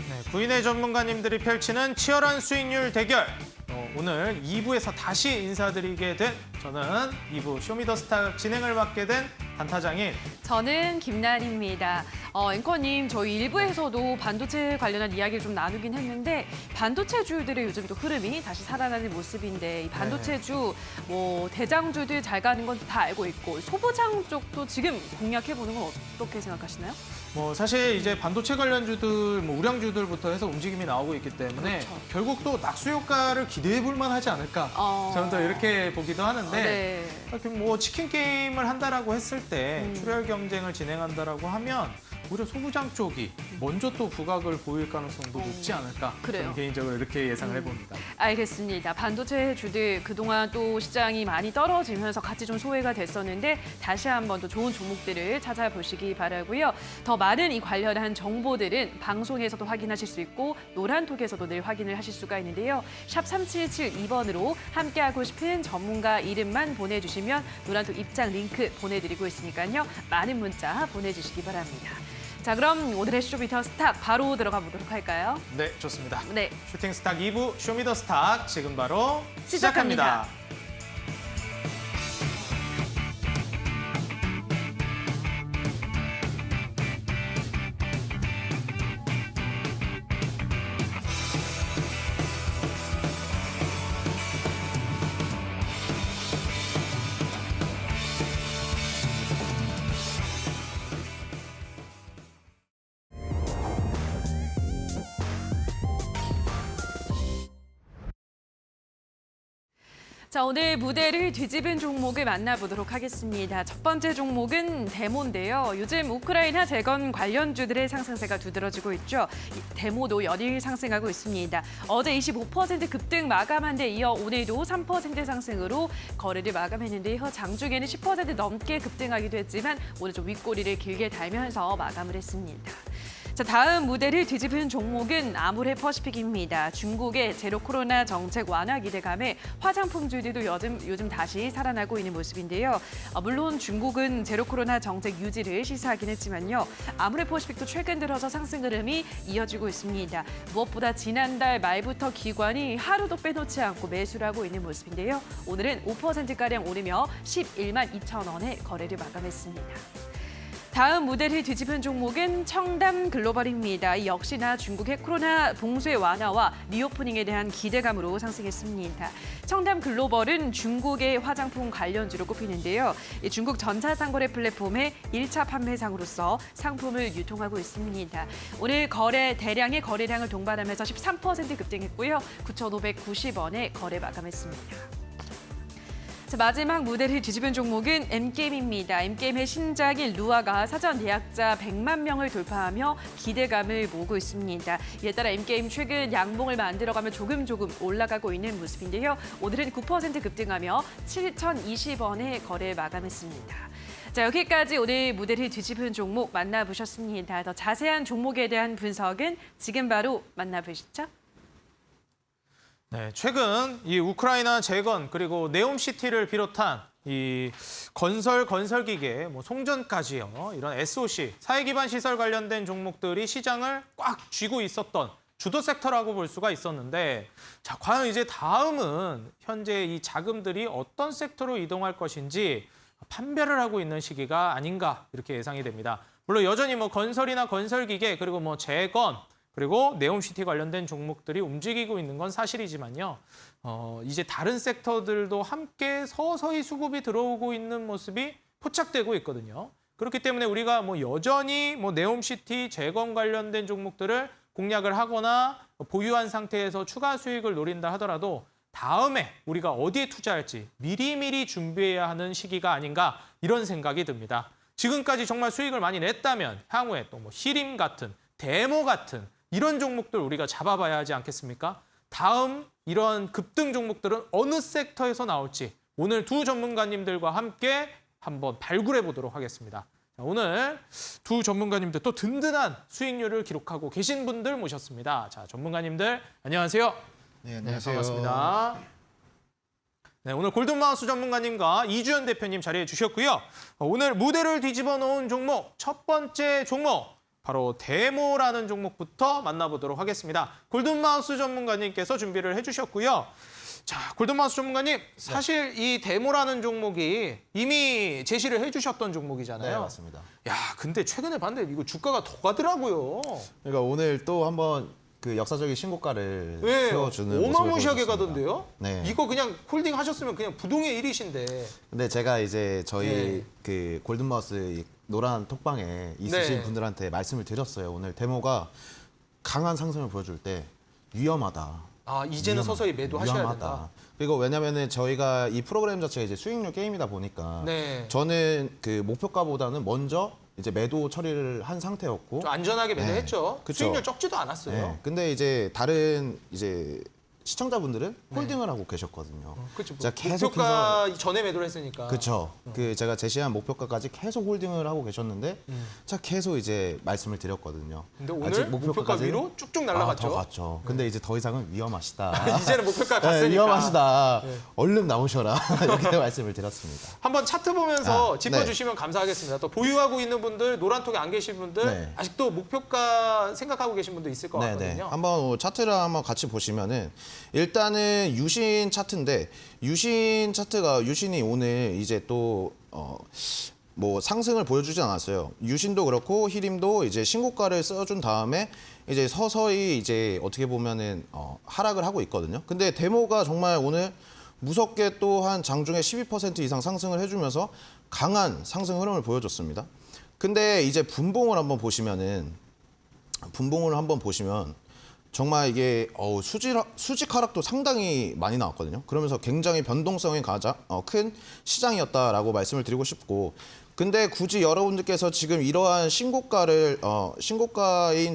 네, 구인의 전문가님들이 펼치는 치열한 수익률 대결. 오늘 2부에서 다시 인사드리게 된 저는 2부 쇼미더스타 진행을 맡게 된 단타장인 저는 김나리입니다. 앵커님, 저희 1부에서도 반도체 관련한 이야기를 좀 나누긴 했는데 반도체주들의 요즘 또 흐름이 다시 살아나는 모습인데 이 반도체주 뭐 대장주들 잘 가는 건 다 알고 있고 소부장 쪽도 지금 공략해보는 건 어떻게 생각하시나요? 뭐 사실 이제 반도체 관련주들, 뭐 우량주들부터 해서 움직임이 나오고 있기 때문에 그렇죠. 결국 또 낙수 효과를 기대해 볼 만하지 않을까. 저는 또 이렇게 보기도 하는데 네. 이렇게 뭐 치킨 게임을 한다라고 했을 때 출혈 경쟁을 진행한다라고 하면 오히려 소부장 쪽이 먼저 또 부각을 보일 가능성도 높지 않을까. 그래요. 저는 개인적으로 이렇게 예상을 해봅니다. 알겠습니다. 반도체주들 그동안 또 시장이 많이 떨어지면서 같이 좀 소외가 됐었는데 다시 한번 또 좋은 종목들을 찾아보시기 바라고요. 더 많은 이 관련한 정보들은 방송에서도 확인하실 수 있고 노란톡에서도 늘 확인을 하실 수가 있는데요. 샵 3772번으로 함께하고 싶은 전문가 이름만 보내주시면 노란톡 입장 링크 보내드리고 있으니까요. 많은 문자 보내주시기 바랍니다. 자, 그럼 오늘의 쇼미더 스탁 바로 들어가 보도록 할까요? 네, 좋습니다. 네. 슈팅 스탁 2부 쇼미더 스탁 지금 바로 시작합니다. 자, 오늘 무대를 뒤집은 종목을 만나보도록 하겠습니다. 첫 번째 종목은 데모인데요. 요즘 우크라이나 재건 관련주들의 상승세가 두드러지고 있죠. 데모도 연일 상승하고 있습니다. 어제 25% 급등 마감한 데 이어 오늘도 3% 상승으로 거래를 마감했는데요. 장중에는 10% 넘게 급등하기도 했지만 오늘 좀 윗꼬리를 길게 달면서 마감을 했습니다. 자, 다음 무대를 뒤집은 종목은 아모레퍼시픽입니다. 중국의 제로 코로나 정책 완화 기대감에 화장품주들도 요즘 다시 살아나고 있는 모습인데요. 물론 중국은 제로 코로나 정책 유지를 시사하긴 했지만요. 아모레퍼시픽도 최근 들어서 상승 흐름이 이어지고 있습니다. 무엇보다 지난달 말부터 기관이 하루도 빼놓지 않고 매수를 하고 있는 모습인데요. 오늘은 5%가량 오르며 11만 2천 원에 거래를 마감했습니다. 다음 무대를 뒤집은 종목은 청담 글로벌입니다. 역시나 중국의 코로나 봉쇄 완화와 리오프닝에 대한 기대감으로 상승했습니다. 청담 글로벌은 중국의 화장품 관련주로 꼽히는데요. 중국 전자상거래 플랫폼의 1차 판매상으로서 상품을 유통하고 있습니다. 오늘 대량의 거래량을 동반하면서 13% 급등했고요. 9,590원에 거래 마감했습니다. 자, 마지막 무대를 뒤집은 종목은 M게임입니다. M게임의 신작인 루아가 사전 예약자 100만 명을 돌파하며 기대감을 모으고 있습니다. 이에 따라 M게임 최근 양봉을 만들어가며 조금 올라가고 있는 모습인데요. 오늘은 9% 급등하며 7,020원에 거래 마감했습니다. 자, 여기까지 오늘 무대를 뒤집은 종목 만나보셨습니다. 더 자세한 종목에 대한 분석은 지금 바로 만나보시죠. 네, 최근 이 우크라이나 재건 그리고 네옴시티를 비롯한 이 건설기계, 뭐 송전까지요. 이런 SOC, 사회기반 시설 관련된 종목들이 시장을 꽉 쥐고 있었던 주도 섹터라고 볼 수가 있었는데, 자, 과연 이제 다음은 현재 이 자금들이 어떤 섹터로 이동할 것인지 판별을 하고 있는 시기가 아닌가 이렇게 예상이 됩니다. 물론 여전히 뭐 건설이나 건설기계 그리고 뭐 재건 그리고 네옴시티 관련된 종목들이 움직이고 있는 건 사실이지만요. 이제 다른 섹터들도 함께 서서히 수급이 들어오고 있는 모습이 포착되고 있거든요. 그렇기 때문에 우리가 뭐 여전히 뭐 네옴시티 재건 관련된 종목들을 공략을 하거나 보유한 상태에서 추가 수익을 노린다 하더라도 다음에 우리가 어디에 투자할지 미리미리 준비해야 하는 시기가 아닌가 이런 생각이 듭니다. 지금까지 정말 수익을 많이 냈다면 향후에 또 뭐 히림 같은 데모 같은 이런 종목들 우리가 잡아봐야 하지 않겠습니까? 다음 이런 급등 종목들은 어느 섹터에서 나올지 오늘 두 전문가님들과 함께 한번 발굴해 보도록 하겠습니다. 자, 오늘 두 전문가님들 또 든든한 수익률을 기록하고 계신 분들 모셨습니다. 자, 전문가님들 안녕하세요. 네, 안녕하세요. 반갑습니다. 네, 오늘 골든마우스 전문가님과 이주연 대표님 자리해 주셨고요. 오늘 무대를 뒤집어 놓은 종목, 첫 번째 종목 바로 데모라는 종목부터 만나보도록 하겠습니다. 골든마우스 전문가님께서 준비를 해주셨고요. 자, 골든마우스 전문가님, 사실 이 데모라는 종목이 이미 제시를 해주셨던 종목이잖아요. 네, 맞습니다. 야, 근데 최근에 봤는데 이거 주가가 더 가더라고요. 그러니까 오늘 또 한번 그 역사적인 신고가를 네, 세워주는 모습을 어마무시하게 보여줬습니다. 가던데요? 네. 이거 그냥 홀딩 하셨으면 그냥 부동의 1위신데. 근데 제가 이제 저희 네. 그 골든마우스 이 노란 톡방에 있으신 네. 분들한테 말씀을 드렸어요. 오늘 데모가 강한 상승을 보여줄 때 위험하다. 아, 이제는 서서히 매도하셔야 위험하다. 된다. 그리고 왜냐면은 저희가 이 프로그램 자체가 이제 수익률 게임이다 보니까 네. 저는 그 목표가보다는 먼저 이제 매도 처리를 한 상태였고 좀 안전하게 매도했죠. 네, 그쵸. 수익률 적지도 않았어요. 네. 근데 이제 다른 이제 시청자분들은 홀딩을 하고 계셨거든요. 그렇죠. 제가 목표가 전에 매도를 했으니까. 그렇죠. 그 제가 제시한 목표가까지 계속 홀딩을 하고 계셨는데 제가 계속 이제 말씀을 드렸거든요. 근데 아직 오늘 목표가 위로 쭉쭉 날아갔죠. 더 갔죠. 근데 이제 더 이상은 위험하시다. 이제는 목표가 갔으니까. 네, 위험하시다. 네. 얼른 나오셔라. 이렇게 말씀을 드렸습니다. 한번 차트 보면서 아, 짚어주시면 감사하겠습니다. 또 보유하고 있는 분들, 노란톡에 안 계신 분들, 네. 아직도 목표가 생각하고 계신 분도 있을 것 같거든요. 한번 차트를 한번 같이 보시면은 일단은 유신 차트인데 유신이 오늘 이제 또 뭐 상승을 보여주지 않았어요. 유신도 그렇고 히림도 이제 신고가를 써준 다음에 이제 서서히 이제 어떻게 보면은 하락을 하고 있거든요. 근데 데모가 정말 오늘 무섭게 또 한 장중에 12% 이상 상승을 해주면서 강한 상승 흐름을 보여줬습니다. 근데 이제 분봉을 한번 보시면 정말 이게 수직 하락도 상당히 많이 나왔거든요. 그러면서 굉장히 변동성이 가장 큰 시장이었다라고 말씀을 드리고 싶고, 근데 굳이 여러분들께서 지금 이러한 신고가인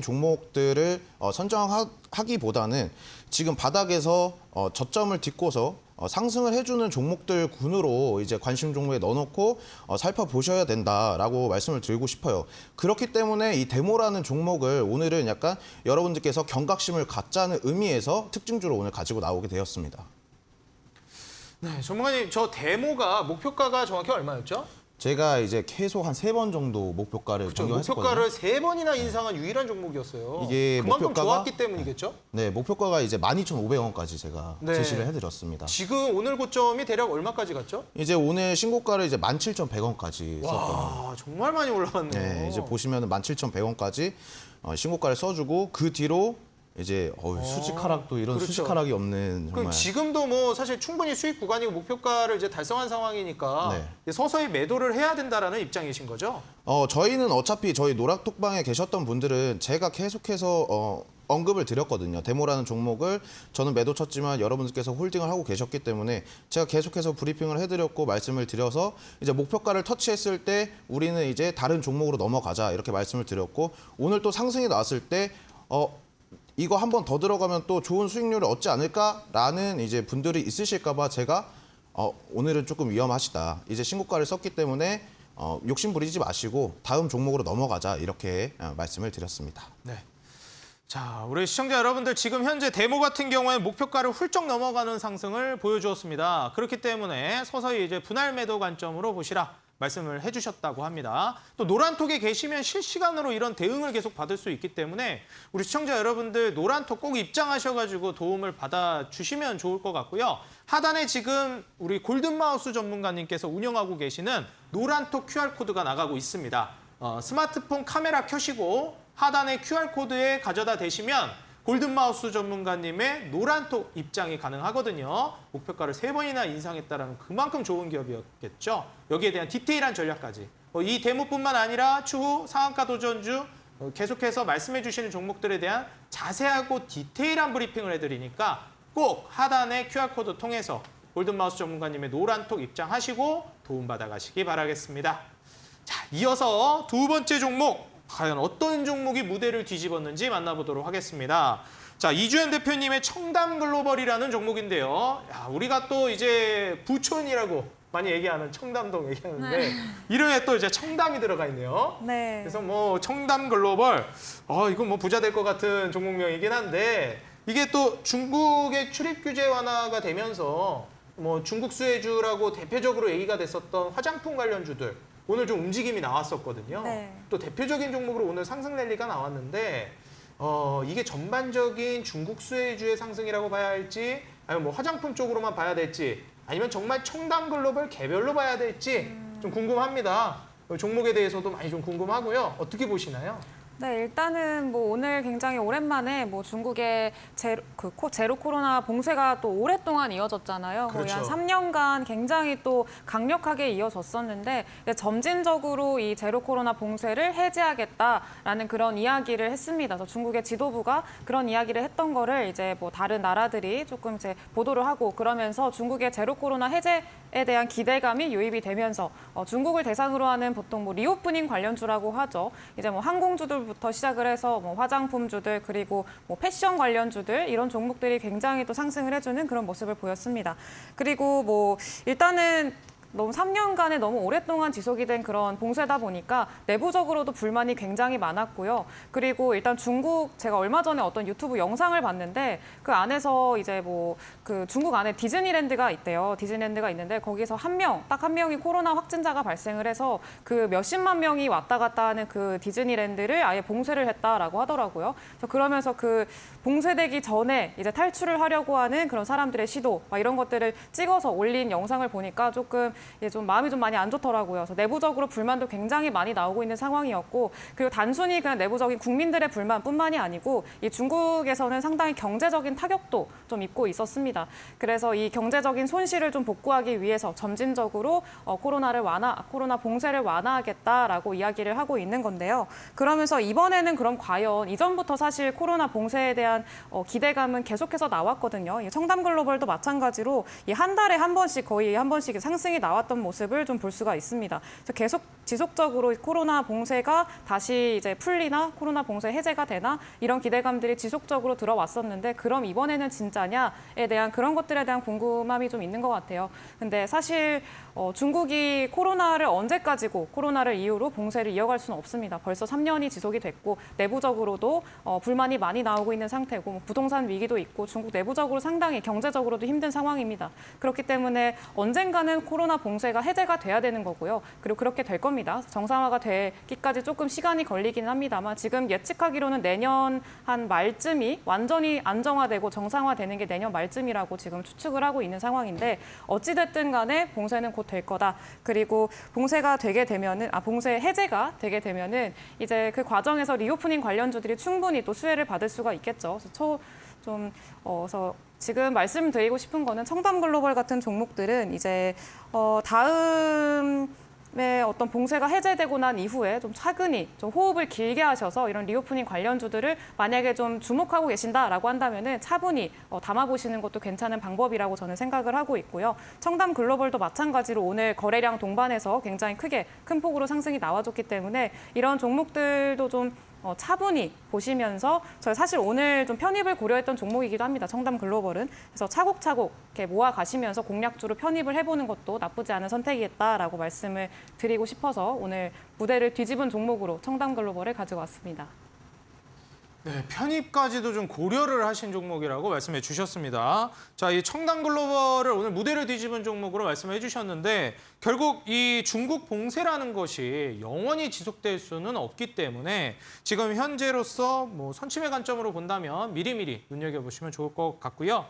종목들을 선정하기보다는 지금 바닥에서 저점을 딛고서 상승을 해주는 종목들 군으로 이제 관심 종목에 넣어놓고 살펴보셔야 된다라고 말씀을 드리고 싶어요. 그렇기 때문에 이 데모라는 종목을 오늘은 약간 여러분들께서 경각심을 갖자는 의미에서 특징주로 오늘 가지고 나오게 되었습니다. 네, 전문가님, 저 데모가 목표가가 정확히 얼마였죠? 제가 이제 계속 한 3번 정도 목표가를 그렇죠. 변경했었거든요. 목표가를 3번이나 인상한 유일한 종목이었어요. 이게 그만큼 목표가가- 좋았기 때문이겠죠? 네, 목표가가 이제 12,500원까지 제가 네. 제시를 해드렸습니다. 지금 오늘 고점이 대략 얼마까지 갔죠? 이제 오늘 신고가를 이제 17,100원까지 썼거든요. 와, 정말 많이 올라갔네요. 네, 이제 보시면은 17,100원까지 신고가를 써주고 그 뒤로 이제 수직 하락도 이런 그렇죠. 수직 하락이 없는 그럼 정말 지금도 뭐 사실 충분히 수익 구간이고 목표가를 이제 달성한 상황이니까 네. 이제 서서히 매도를 해야 된다라는 입장이신 거죠? 저희는 어차피 저희 노락톡방에 계셨던 분들은 제가 계속해서 언급을 드렸거든요. 데모라는 종목을 저는 매도 쳤지만 여러분들께서 홀딩을 하고 계셨기 때문에 제가 계속해서 브리핑을 해드렸고 말씀을 드려서 이제 목표가를 터치했을 때 우리는 이제 다른 종목으로 넘어가자 이렇게 말씀을 드렸고, 오늘 또 상승이 나왔을 때 이거 한 번 더 들어가면 또 좋은 수익률을 얻지 않을까라는 이제 분들이 있으실까봐 제가 오늘은 조금 위험하시다. 이제 신고가를 썼기 때문에 욕심 부리지 마시고 다음 종목으로 넘어가자 이렇게 말씀을 드렸습니다. 네. 자, 우리 시청자 여러분들, 지금 현재 데모 같은 경우에는 목표가를 훌쩍 넘어가는 상승을 보여주었습니다. 그렇기 때문에 서서히 이제 분할 매도 관점으로 보시라 말씀을 해주셨다고 합니다. 또 노란톡에 계시면 실시간으로 이런 대응을 계속 받을 수 있기 때문에 우리 시청자 여러분들 노란톡 꼭 입장하셔가지고 도움을 받아주시면 좋을 것 같고요. 하단에 지금 우리 골든마우스 전문가님께서 운영하고 계시는 노란톡 QR코드가 나가고 있습니다. 스마트폰 카메라 켜시고 하단에 QR코드에 가져다 대시면 골든마우스 전문가님의 노란톡 입장이 가능하거든요. 목표가를 3번이나 인상했다는 그만큼 좋은 기업이었겠죠. 여기에 대한 디테일한 전략까지. 이 데모뿐만 아니라 추후 상한가 도전주 계속해서 말씀해 주시는 종목들에 대한 자세하고 디테일한 브리핑을 해드리니까 꼭 하단의 QR코드 통해서 골든마우스 전문가님의 노란톡 입장하시고 도움받아 가시기 바라겠습니다. 자, 이어서 두 번째 종목. 과연 어떤 종목이 무대를 뒤집었는지 만나보도록 하겠습니다. 자, 이주연 대표님의 청담글로벌이라는 종목인데요. 야, 우리가 또 이제 부촌이라고 많이 얘기하는 청담동 얘기하는데 이름에 또 이제 청담이 들어가 있네요. 네. 그래서 뭐 청담글로벌, 이건 뭐 부자 될 것 같은 종목명이긴 한데 이게 또 중국의 출입 규제 완화가 되면서 뭐 중국 수혜주라고 대표적으로 얘기가 됐었던 화장품 관련주들, 오늘 좀 움직임이 나왔었거든요. 네. 또 대표적인 종목으로 오늘 상승 랠리가 나왔는데 이게 전반적인 중국 수혜주의 상승이라고 봐야 할지 아니면 뭐 화장품 쪽으로만 봐야 될지 아니면 정말 청담 글로벌 개별로 봐야 될지 좀 궁금합니다. 종목에 대해서도 많이 좀 궁금하고요. 어떻게 보시나요? 네, 일단은 뭐 오늘 굉장히 오랜만에 뭐 중국의 제로 코로나 봉쇄가 또 오랫동안 이어졌잖아요. 거의 한 그렇죠. 3년간 굉장히 또 강력하게 이어졌었는데 이제 점진적으로 이 제로 코로나 봉쇄를 해제하겠다라는 그런 이야기를 했습니다. 그래서 중국의 지도부가 그런 이야기를 했던 거를 이제 뭐 다른 나라들이 조금 이제 보도를 하고 그러면서 중국의 제로 코로나 해제에 대한 기대감이 유입이 되면서 중국을 대상으로 하는 보통 뭐 리오프닝 관련주라고 하죠. 이제 뭐 항공주들부터 시작을 해서 뭐 화장품주들 그리고 뭐 패션 관련주들 이런 종목들이 굉장히 또 상승을 해주는 그런 모습을 보였습니다. 그리고 뭐 일단은 너무 3년간에 너무 오랫동안 지속이 된 그런 봉쇄다 보니까 내부적으로도 불만이 굉장히 많았고요. 그리고 일단 중국 제가 얼마 전에 어떤 유튜브 영상을 봤는데 그 안에서 이제 뭐 그 중국 안에 디즈니랜드가 있대요. 디즈니랜드가 있는데 거기서 딱 한 명이 코로나 확진자가 발생을 해서 그 몇십만 명이 왔다 갔다 하는 그 디즈니랜드를 아예 봉쇄를 했다라고 하더라고요. 그래서 그러면서 그 봉쇄되기 전에 이제 탈출을 하려고 하는 그런 사람들의 시도 막 이런 것들을 찍어서 올린 영상을 보니까 조금 좀 마음이 좀 많이 안 좋더라고요. 그래서 내부적으로 불만도 굉장히 많이 나오고 있는 상황이었고 그리고 단순히 그냥 내부적인 국민들의 불만뿐만이 아니고 이 중국에서는 상당히 경제적인 타격도 좀 입고 있었습니다. 그래서 이 경제적인 손실을 좀 복구하기 위해서 점진적으로 코로나 봉쇄를 완화하겠다라고 이야기를 하고 있는 건데요. 그러면서 이번에는 그럼 과연 이전부터 사실 코로나 봉쇄에 대한 기대감은 계속해서 나왔거든요. 청담글로벌도 마찬가지로 이 한 달에 거의 한 번씩 상승이 나왔던 모습을 좀 볼 수가 있습니다. 그래서 계속 지속적으로 코로나 봉쇄가 다시 이제 풀리나 코로나 봉쇄 해제가 되나 이런 기대감들이 지속적으로 들어왔었는데 그럼 이번에는 진짜냐에 대한 그런 것들에 대한 궁금함이 좀 있는 것 같아요. 근데 사실 중국이 코로나를 이유로 봉쇄를 이어갈 수는 없습니다. 벌써 3년이 지속이 됐고 내부적으로도 불만이 많이 나오고 있는 상태고 뭐 부동산 위기도 있고 중국 내부적으로 상당히 경제적으로도 힘든 상황입니다. 그렇기 때문에 언젠가는 코로나 봉쇄가 해제가 돼야 되는 거고요. 그리고 그렇게 될 겁니다. 정상화가 되기까지 조금 시간이 걸리기는 합니다만 지금 예측하기로는 내년 한 말쯤이 완전히 안정화되고 정상화되는 게 내년 말쯤이라고 지금 추측을 하고 있는 상황인데 어찌됐든 간에 봉쇄는 곧 될 거다. 그리고 봉쇄 해제가 되게 되면은 이제 그 과정에서 리오프닝 관련주들이 충분히 또 수혜를 받을 수가 있겠죠. 그래서 지금 말씀드리고 싶은 거는 청담글로벌 같은 종목들은 이제 다음에 어떤 봉쇄가 해제되고 난 이후에 좀 차근히 좀 호흡을 길게 하셔서 이런 리오프닝 관련주들을 만약에 좀 주목하고 계신다라고 한다면은 차분히 담아보시는 것도 괜찮은 방법이라고 저는 생각을 하고 있고요. 청담글로벌도 마찬가지로 오늘 거래량 동반해서 굉장히 큰 폭으로 상승이 나와줬기 때문에 이런 종목들도 좀 차분히 보시면서 저희 사실 오늘 좀 편입을 고려했던 종목이기도 합니다. 청담글로벌은. 그래서 차곡차곡 이렇게 모아가시면서 공략주로 편입을 해보는 것도 나쁘지 않은 선택이겠다라고 말씀을 드리고 싶어서 오늘 무대를 뒤집은 종목으로 청담글로벌을 가지고 왔습니다. 네, 편입까지도 좀 고려를 하신 종목이라고 말씀해 주셨습니다. 자, 이 청담글로벌을 오늘 무대를 뒤집은 종목으로 말씀해 주셨는데 결국 이 중국 봉쇄라는 것이 영원히 지속될 수는 없기 때문에 지금 현재로서 뭐 선침의 관점으로 본다면 미리미리 눈여겨보시면 좋을 것 같고요.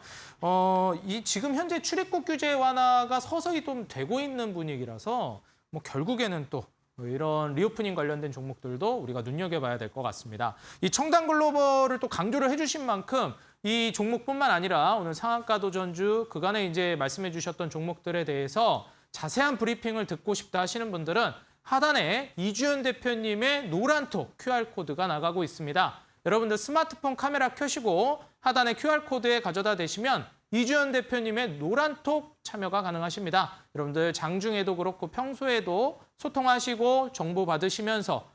이 지금 현재 출입국 규제 완화가 서서히 좀 되고 있는 분위기라서 뭐 결국에는 또 이런 리오프닝 관련된 종목들도 우리가 눈여겨봐야 될 것 같습니다. 이 청담글로벌을 또 강조를 해주신 만큼 이 종목뿐만 아니라 오늘 상한가 도전주 그간에 이제 말씀해 주셨던 종목들에 대해서 자세한 브리핑을 듣고 싶다 하시는 분들은 하단에 이주연 대표님의 노란톡 QR코드가 나가고 있습니다. 여러분들 스마트폰 카메라 켜시고 하단에 QR코드에 가져다 대시면 이주연 대표님의 노란톡 참여가 가능하십니다. 여러분들 장중에도 그렇고 평소에도 소통하시고 정보 받으시면서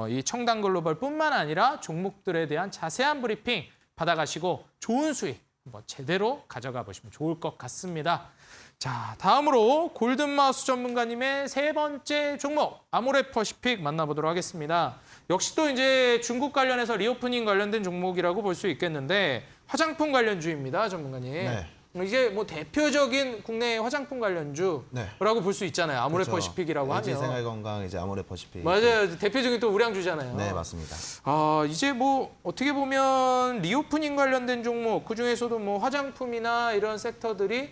이 청담글로벌뿐만 아니라 종목들에 대한 자세한 브리핑 받아가시고 좋은 수익 한번 제대로 가져가 보시면 좋을 것 같습니다. 자, 다음으로 골든마우스 전문가님의 세 번째 종목 아모레퍼시픽 만나보도록 하겠습니다. 역시 또 이제 중국 관련해서 리오프닝 관련된 종목이라고 볼 수 있겠는데 화장품 관련주입니다, 전문가님. 네. 이게 뭐 대표적인 국내 화장품 관련주라고 네. 볼 수 있잖아요. 아모레퍼시픽이라고 LG 하면. 생활건강 이제 아모레퍼시픽. 맞아요. 대표적인 또 우량주잖아요. 네, 맞습니다. 이제 뭐 어떻게 보면 리오프닝 관련된 종목 그중에서도 뭐 화장품이나 이런 섹터들이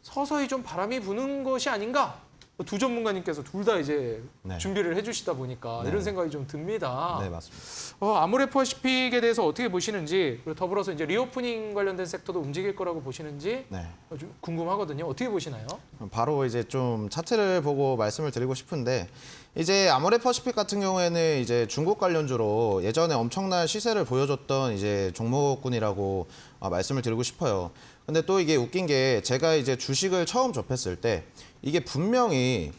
서서히 좀 바람이 부는 것이 아닌가? 두 전문가님께서 둘 다 이제 네. 준비를 해주시다 보니까 네. 이런 생각이 좀 듭니다. 네, 맞습니다. 아모레퍼시픽에 대해서 어떻게 보시는지 그리고 더불어서 이제 리오프닝 관련된 섹터도 움직일 거라고 보시는지 네. 좀 궁금하거든요. 어떻게 보시나요? 바로 이제 좀 차트를 보고 말씀을 드리고 싶은데 이제 아모레퍼시픽 같은 경우에는 이제 중국 관련주로 예전에 엄청난 시세를 보여줬던 이제 종목군이라고 말씀을 드리고 싶어요. 근데 또 이게 웃긴 게 제가 이제 주식을 처음 접했을 때 이게 분명히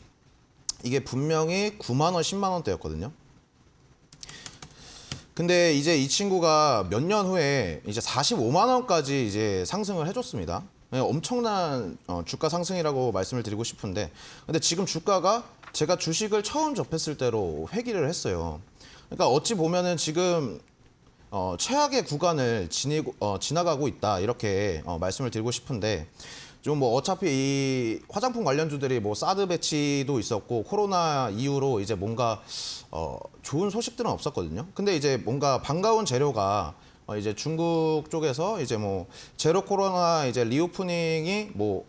9만 원, 10만 원대였거든요. 근데 이제 이 친구가 몇 년 후에 이제 45만 원까지 이제 상승을 해줬습니다. 엄청난 주가 상승이라고 말씀을 드리고 싶은데, 근데 지금 주가가 제가 주식을 처음 접했을 때로 회귀를 했어요. 그러니까 어찌 보면은 지금 최악의 구간을 지나가고 있다 이렇게 말씀을 드리고 싶은데, 좀 뭐 어차피 이 화장품 관련주들이 뭐 사드 배치도 있었고 코로나 이후로 이제 뭔가 좋은 소식들은 없었거든요. 근데 이제 뭔가 반가운 재료가 이제 중국 쪽에서 이제 뭐 제로 코로나 이제 리오프닝이 뭐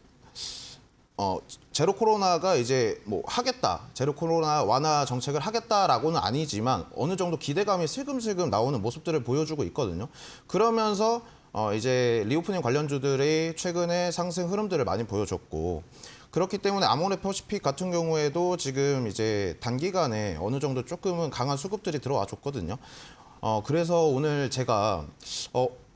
제로 코로나가 이제 뭐 하겠다, 제로 코로나 완화 정책을 하겠다라고는 아니지만 어느 정도 기대감이 슬금슬금 나오는 모습들을 보여주고 있거든요. 그러면서 이제 리오프닝 관련주들이 최근에 상승 흐름들을 많이 보여줬고, 그렇기 때문에 아모레퍼시픽 같은 경우에도 지금 이제 단기간에 어느 정도 조금은 강한 수급들이 들어와 줬거든요. 그래서 오늘 제가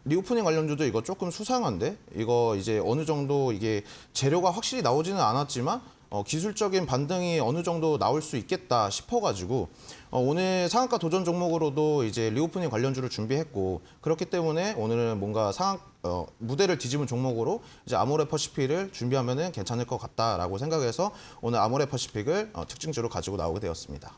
리오프닝 관련주도 이거 조금 수상한데, 이거 이제 어느 정도 이게 재료가 확실히 나오지는 않았지만 기술적인 반등이 어느 정도 나올 수 있겠다 싶어가지고 오늘 상한가 도전 종목으로도 이제 리오프닝 관련주를 준비했고, 그렇기 때문에 오늘은 뭔가 무대를 뒤집은 종목으로 이제 아모레퍼시픽을 준비하면은 괜찮을 것 같다라고 생각해서 오늘 아모레퍼시픽을 특징주로 가지고 나오게 되었습니다.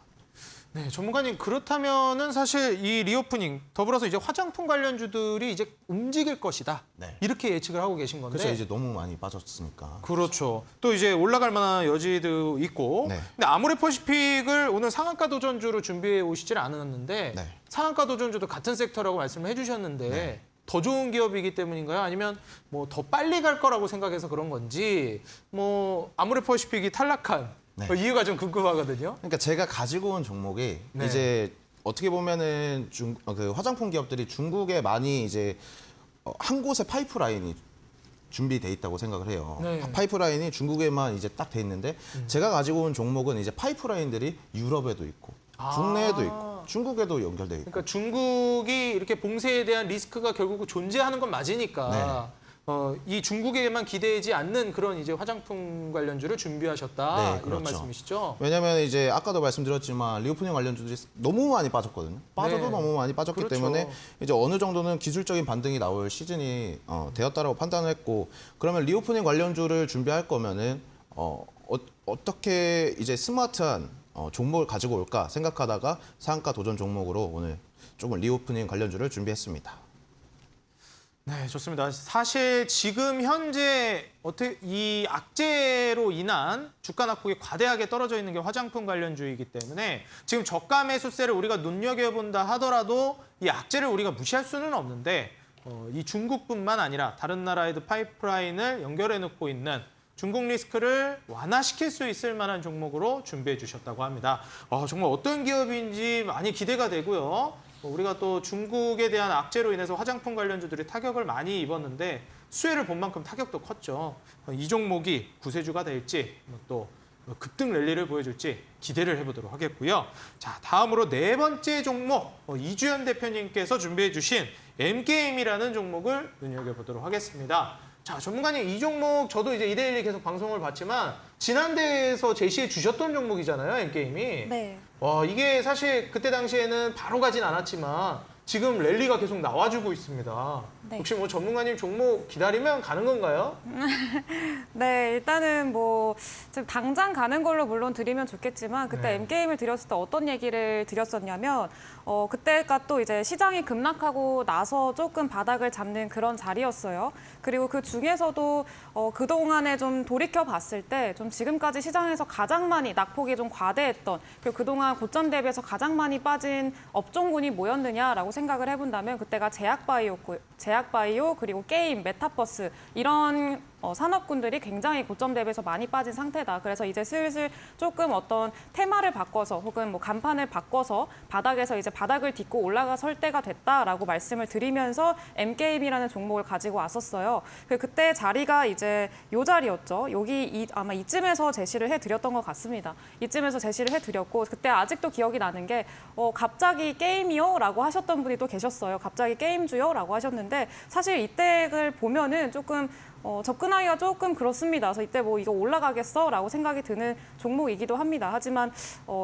네, 전문가님 그렇다면은 사실 이 리오프닝 더불어서 이제 화장품 관련주들이 이제 움직일 것이다. 네. 이렇게 예측을 하고 계신 건데. 그래서 이제 너무 많이 빠졌으니까. 그렇죠. 또 이제 올라갈 만한 여지도 있고. 네. 근데 아모레퍼시픽을 오늘 상한가 도전주로 준비해 오시질 않았는데 네. 상한가 도전주도 같은 섹터라고 말씀을 해주셨는데 네. 더 좋은 기업이기 때문인가요? 아니면 뭐 더 빨리 갈 거라고 생각해서 그런 건지, 뭐 아모레퍼시픽이 탈락한 네. 이유가 좀 궁금하거든요. 그러니까 제가 가지고 온 종목이 네. 이제 어떻게 보면은 그 화장품 기업들이 중국에 많이 이제 한 곳에 파이프라인이 준비돼 있다고 생각을 해요. 네. 파이프라인이 중국에만 이제 딱 돼 있는데 제가 가지고 온 종목은 이제 파이프라인들이 유럽에도 있고 국내에도 있고 중국에도 연결돼 있고. 그러니까 중국이 이렇게 봉쇄에 대한 리스크가 결국 존재하는 건 맞으니까 이 중국에만 기대지 않는 그런 이제 화장품 관련주를 준비하셨다, 네, 이런 그렇죠. 말씀이시죠? 왜냐하면 이제 아까도 말씀드렸지만 리오프닝 관련주들이 너무 많이 빠졌거든요. 빠져도 네. 너무 많이 빠졌기 그렇죠. 때문에 이제 어느 정도는 기술적인 반등이 나올 시즌이 되었다라고 판단을 했고, 그러면 리오프닝 관련주를 준비할 거면은 어떻게 이제 스마트한 종목을 가지고 올까 생각하다가 상한가 도전 종목으로 오늘 조금 리오프닝 관련주를 준비했습니다. 네, 좋습니다. 사실 지금 현재 이 악재로 인한 주가 낙폭이 과대하게 떨어져 있는 게 화장품 관련주이기 때문에 지금 저가 매수세를 우리가 눈여겨본다 하더라도 이 악재를 우리가 무시할 수는 없는데, 이 중국뿐만 아니라 다른 나라에도 파이프라인을 연결해 놓고 있는 중국 리스크를 완화시킬 수 있을 만한 종목으로 준비해 주셨다고 합니다. 정말 어떤 기업인지 많이 기대가 되고요. 우리가 또 중국에 대한 악재로 인해서 화장품 관련주들이 타격을 많이 입었는데 수혜를 본 만큼 타격도 컸죠. 이 종목이 구세주가 될지 또 급등 랠리를 보여줄지 기대를 해보도록 하겠고요. 자, 다음으로 네 번째 종목, 이주연 대표님께서 준비해 주신 M게임이라는 종목을 눈여겨보도록 하겠습니다. 자, 전문가님, 이 종목 저도 이제 2대1 계속 방송을 봤지만 지난 대회에서 제시해 주셨던 종목이잖아요, M게임이. 네. 와, 이게 사실 그때 당시에는 바로 가진 않았지만 지금 랠리가 계속 나와주고 있습니다. 네. 혹시 뭐 전문가님 종목 기다리면 가는 건가요? 네, 일단은 뭐 지금 당장 가는 걸로 물론 드리면 좋겠지만 그때 네. M게임을 드렸을 때 어떤 얘기를 드렸었냐면 그때가 또 이제 시장이 급락하고 나서 조금 바닥을 잡는 그런 자리였어요. 그리고 그 중에서도 그동안에 좀 돌이켜 봤을 때 좀 지금까지 시장에서 가장 많이 낙폭이 좀 과대했던 그리고 그동안 고점 대비해서 가장 많이 빠진 업종군이 뭐였느냐라고 생각을 해본다면 그때가 제약바이오 그리고 게임, 메타버스 이런 산업군들이 굉장히 고점 대비해서 많이 빠진 상태다. 그래서 이제 슬슬 조금 어떤 테마를 바꿔서 혹은 뭐 간판을 바꿔서 바닥에서 이제 바닥을 딛고 올라가설 때가 됐다라고 말씀을 드리면서 M게임이라는 종목을 가지고 왔었어요. 그때 자리가 이제 요 자리였죠. 여기 아마 이쯤에서 제시를 해드렸던 것 같습니다. 이쯤에서 제시를 해드렸고 그때 아직도 기억이 나는 게 갑자기 게임이요? 라고 하셨던 분이 또 계셨어요. 갑자기 게임주요? 라고 하셨는데 사실 이때를 보면은 조금 접근하기가 조금 그렇습니다. 그래서 이때 뭐 이거 올라가겠어? 라고 생각이 드는 종목이기도 합니다. 하지만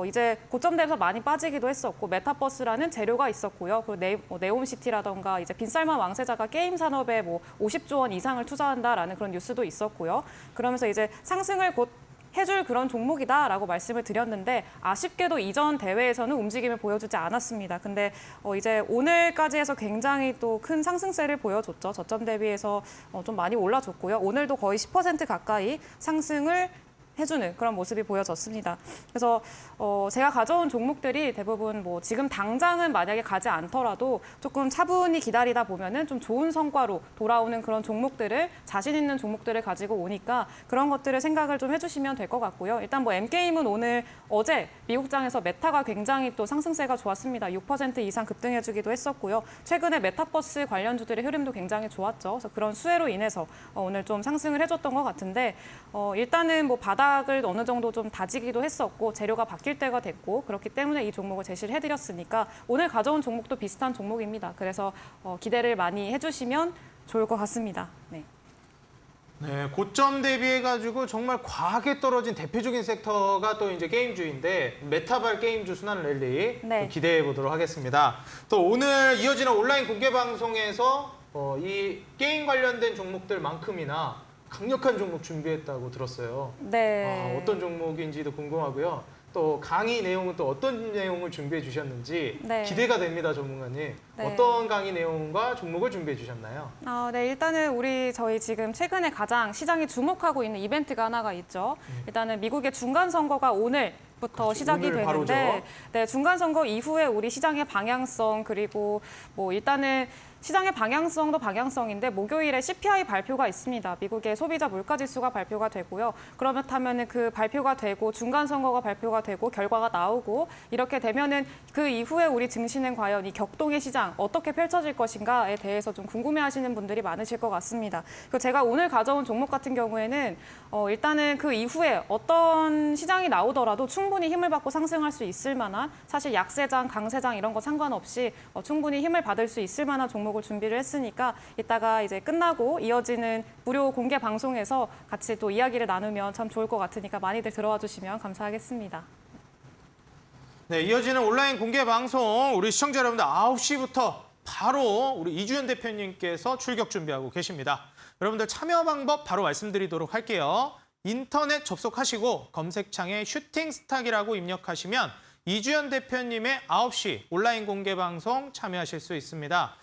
이제 고점 대비해서 많이 빠지기도 했었고 메타버스라는 재료가 있었고요. 그리고 네옴시티라던가 이제 빈살만 왕세자가 게임 산업에 뭐 50조 원 이상을 투자한다라는 그런 뉴스도 있었고요. 그러면서 이제 상승을 곧 해줄 그런 종목이다라고 말씀을 드렸는데 아쉽게도 이전 대회에서는 움직임을 보여주지 않았습니다. 근데 이제 오늘까지 해서 굉장히 또 큰 상승세를 보여줬죠. 저점 대비해서 좀 많이 올라줬고요. 오늘도 거의 10% 가까이 상승을 해주는 그런 모습이 보여졌습니다. 그래서 제가 가져온 종목들이 대부분 뭐 지금 당장은 만약에 가지 않더라도 조금 차분히 기다리다 보면은 좀 좋은 성과로 돌아오는 그런 종목들을 자신 있는 종목들을 가지고 오니까 그런 것들을 생각을 좀 해주시면 될 것 같고요. 일단 뭐 M게임은 어제 미국장에서 메타가 굉장히 또 상승세가 좋았습니다. 6% 이상 급등해주기도 했었고요. 최근에 메타버스 관련주들의 흐름도 굉장히 좋았죠. 그래서 그런 수혜로 인해서 오늘 좀 상승을 해줬던 것 같은데 일단은 뭐 바닥을 어느 정도 좀 다지기도 했었고 재료가 바뀔 때가 됐고 그렇기 때문에 이 종목을 제시를 해드렸으니까 오늘 가져온 종목도 비슷한 종목입니다. 그래서 기대를 많이 해주시면 좋을 것 같습니다. 네. 네, 고점 대비해가지고 정말 과하게 떨어진 대표적인 섹터가 또 이제 게임주인데 메타발 게임주 순환 랠리 네. 또 기대해 보도록 하겠습니다. 또 오늘 이어지는 온라인 공개 방송에서 이 게임 관련된 종목들만큼이나 강력한 종목 준비했다고 들었어요. 네. 어떤 종목인지도 궁금하고요. 또 강의 내용은 또 어떤 내용을 준비해 주셨는지 네. 기대가 됩니다, 전문가님. 네. 어떤 강의 내용과 종목을 준비해 주셨나요? 네, 일단은 저희 지금 최근에 가장 시장이 주목하고 있는 이벤트가 하나가 있죠. 일단은 미국의 중간 선거가 오늘부터 그렇죠. 시작이 오늘 되는데, 바로죠. 네, 중간 선거 이후에 우리 시장의 방향성 그리고 뭐 일단은 시장의 방향성도 방향성인데 목요일에 CPI 발표가 있습니다. 미국의 소비자 물가지수가 발표가 되고요. 그렇다면은 그 발표가 되고 중간 선거가 발표가 되고 결과가 나오고 이렇게 되면은 그 이후에 우리 증시는 과연 이 격동의 시장 어떻게 펼쳐질 것인가에 대해서 좀 궁금해하시는 분들이 많으실 것 같습니다. 그리고 제가 오늘 가져온 종목 같은 경우에는 일단은 그 이후에 어떤 시장이 나오더라도 충분히 힘을 받고 상승할 수 있을 만한 사실 약세장, 강세장 이런 거 상관없이 충분히 힘을 받을 수 있을 만한 종목을 준비를 했으니까 이따가 이제 끝나고 이어지는 무료 공개 방송에서 같이 또 이야기를 나누면 참 좋을 것 같으니까 많이들 들어와 주시면 감사하겠습니다. 네, 이어지는 온라인 공개 방송 우리 시청자 여러분들 9시부터 바로 우리 이주연 대표님께서 출격 준비하고 계십니다. 여러분들 참여 방법 바로 말씀드리도록 할게요. 인터넷 접속하시고 검색창에 슈팅스탁이라고 입력하시면 이주연 대표님의 9시 온라인 공개 방송 참여하실 수 있습니다.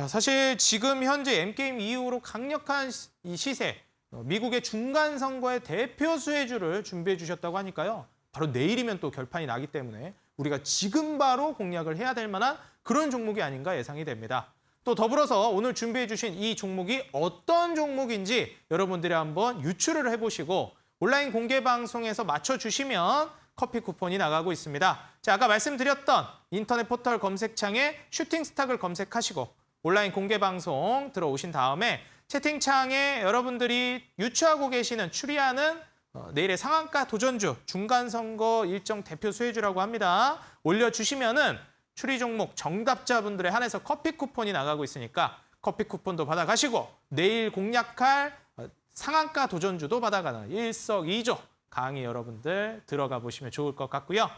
사실 지금 현재 M게임 이후로 강력한 이 시세, 미국의 중간 선거의 대표 수혜주를 준비해 주셨다고 하니까요. 바로 내일이면 또 결판이 나기 때문에 우리가 지금 바로 공략을 해야 될 만한 그런 종목이 아닌가 예상이 됩니다. 또 더불어서 오늘 준비해 주신 이 종목이 어떤 종목인지 여러분들이 한번 유추를 해보시고 온라인 공개 방송에서 맞춰주시면 커피 쿠폰이 나가고 있습니다. 자, 아까 말씀드렸던 인터넷 포털 검색창에 슈팅스탁을 검색하시고 온라인 공개 방송 들어오신 다음에 채팅창에 여러분들이 유추하고 계시는 추리하는 내일의 상한가 도전주 중간선거 일정 대표 수혜주라고 합니다. 올려주시면은 추리 종목 정답자분들에 한해서 커피 쿠폰이 나가고 있으니까 커피 쿠폰도 받아가시고 내일 공략할 상한가 도전주도 받아가는 일석이조 강의 여러분들 들어가 보시면 좋을 것 같고요.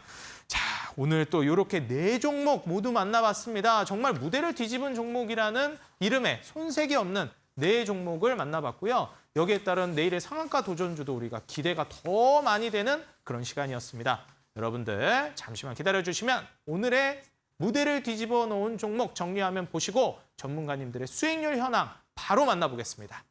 자, 오늘 또 이렇게 4종목 모두 만나봤습니다. 정말 무대를 뒤집은 종목이라는 이름에 손색이 없는 4종목을 만나봤고요. 여기에 따른 내일의 상한가 도전주도 우리가 기대가 더 많이 되는 그런 시간이었습니다. 여러분들 잠시만 기다려주시면 오늘의 무대를 뒤집어 놓은 종목 정리화면 보시고 전문가님들의 수익률 현황 바로 만나보겠습니다.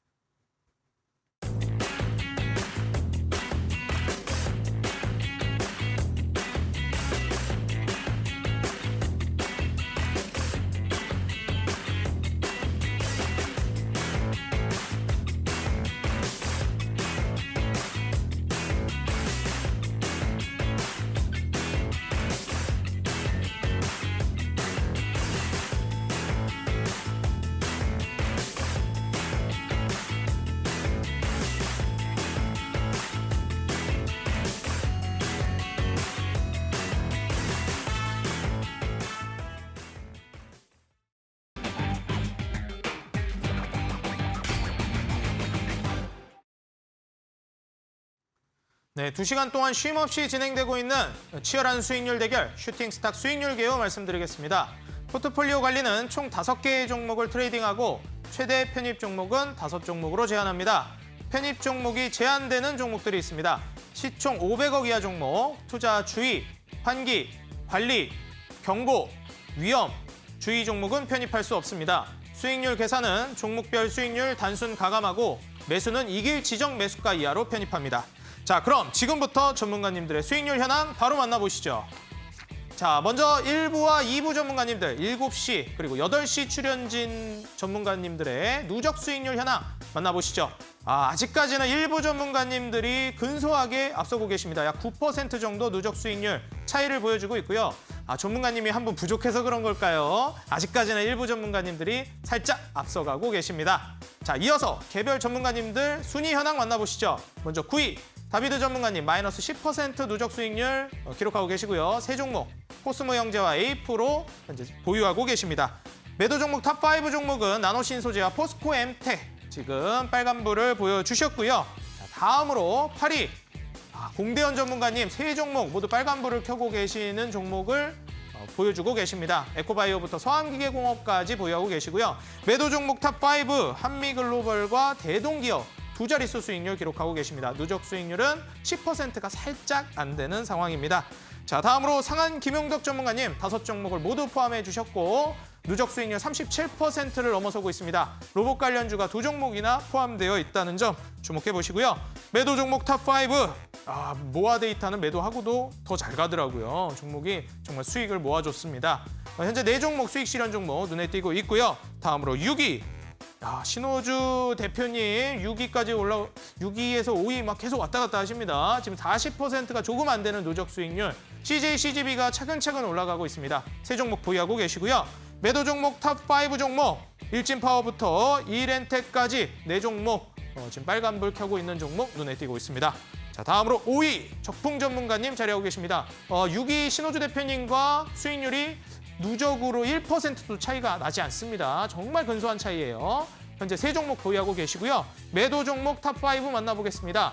네, 2시간 동안 쉼없이 진행되고 있는 치열한 수익률 대결 슈팅스탁 수익률 개요 말씀드리겠습니다. 포트폴리오 관리는 총 5개의 종목을 트레이딩하고 최대 편입 종목은 5종목으로 제한합니다. 편입 종목이 제한되는 종목들이 있습니다. 시총 500억 이하 종목, 투자 주의, 환기, 관리, 경고, 위험, 주의 종목은 편입할 수 없습니다. 수익률 계산은 종목별 수익률 단순 가감하고 매수는 이길 지정 매수가 이하로 편입합니다. 자, 그럼 지금부터 전문가님들의 수익률 현황 바로 만나보시죠. 자, 먼저 1부와 2부 전문가님들 7시 그리고 8시 출연진 전문가님들의 누적 수익률 현황 만나보시죠. 아직까지는 1부 전문가님들이 근소하게 앞서고 계십니다. 약 9% 정도 누적 수익률 차이를 보여주고 있고요. 전문가님이 한 분 부족해서 그런 걸까요? 아직까지는 1부 전문가님들이 살짝 앞서가고 계십니다. 자, 이어서 개별 전문가님들 순위 현황 만나보시죠. 먼저 9위 다비드 전문가님 마이너스 10% 누적 수익률 기록하고 계시고요. 세 종목 코스모 형제와 A-프로 현재 보유하고 계십니다. 매도 종목 탑5 종목은 나노신소재와 포스코 엠텍 지금 빨간불을 보여주셨고요. 자, 다음으로 8위 공대현 전문가님 세 종목 모두 빨간불을 켜고 계시는 종목을 보여주고 계십니다. 에코바이오부터 서한기계공업까지 보유하고 계시고요. 매도 종목 탑5 한미글로벌과 대동기업 두 자릿수 수익률 기록하고 계십니다. 누적 수익률은 10%가 살짝 안 되는 상황입니다. 자, 다음으로 상한 김용덕 전문가님 5종목을 모두 포함해 주셨고 누적 수익률 37%를 넘어서고 있습니다. 로봇 관련주가 2종목이나 포함되어 있다는 점 주목해 보시고요. 매도 종목 탑5 모아 데이터는 매도하고도 더 잘 가더라고요. 종목이 정말 수익을 모아줬습니다. 현재 4종목 수익 실현 종목 눈에 띄고 있고요. 다음으로 6위 신호주 대표님 6위에서 5위 막 계속 왔다 갔다 하십니다. 지금 40%가 조금 안 되는 누적 수익률. CJ, CGV가 차근차근 올라가고 있습니다. 세 종목 보유하고 계시고요. 매도 종목 탑5 종목 일진파워부터 이렌텍까지 4종목 지금 빨간불 켜고 있는 종목 눈에 띄고 있습니다. 자, 다음으로 5위 적풍 전문가님 자리하고 계십니다. 6위 신호주 대표님과 수익률이 누적으로 1%도 차이가 나지 않습니다. 정말 근소한 차이예요. 현재 3종목 보유하고 계시고요. 매도 종목 탑5 만나보겠습니다.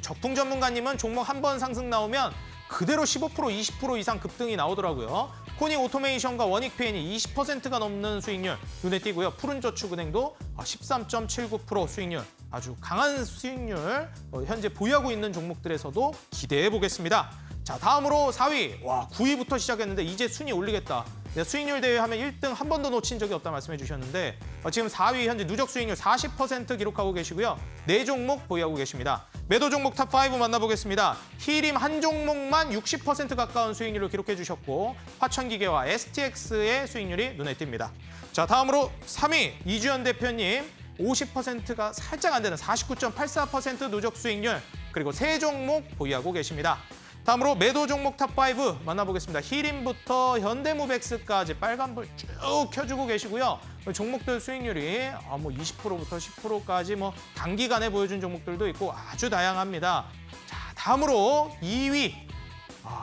적풍 전문가님은 종목 한 번 상승 나오면 그대로 15%, 20% 이상 급등이 나오더라고요. 코닉 오토메이션과 원익페인이 20%가 넘는 수익률 눈에 띄고요. 푸른저축은행도 13.79% 수익률, 아주 강한 수익률 현재 보유하고 있는 종목들에서도 기대해 보겠습니다. 자, 다음으로 4위. 9위부터 시작했는데 이제 순위 올리겠다. 내가 수익률 대회 하면 1등 한 번도 놓친 적이 없다 말씀해 주셨는데 지금 4위 현재 누적 수익률 40% 기록하고 계시고요. 4종목 보유하고 계십니다. 매도 종목 탑5 만나보겠습니다. 히림 한 종목만 60% 가까운 수익률을 기록해 주셨고 화천기계와 STX의 수익률이 눈에 띕니다. 자, 다음으로 3위 이주연 대표님 50%가 살짝 안 되는 49.84% 누적 수익률 그리고 3종목 보유하고 계십니다. 다음으로 매도 종목 탑5 만나보겠습니다. 히림부터 현대무백스까지 빨간불 쭉 켜주고 계시고요. 종목들 수익률이 20%부터 10%까지 단기간에 보여준 종목들도 있고 아주 다양합니다. 자, 다음으로 2위.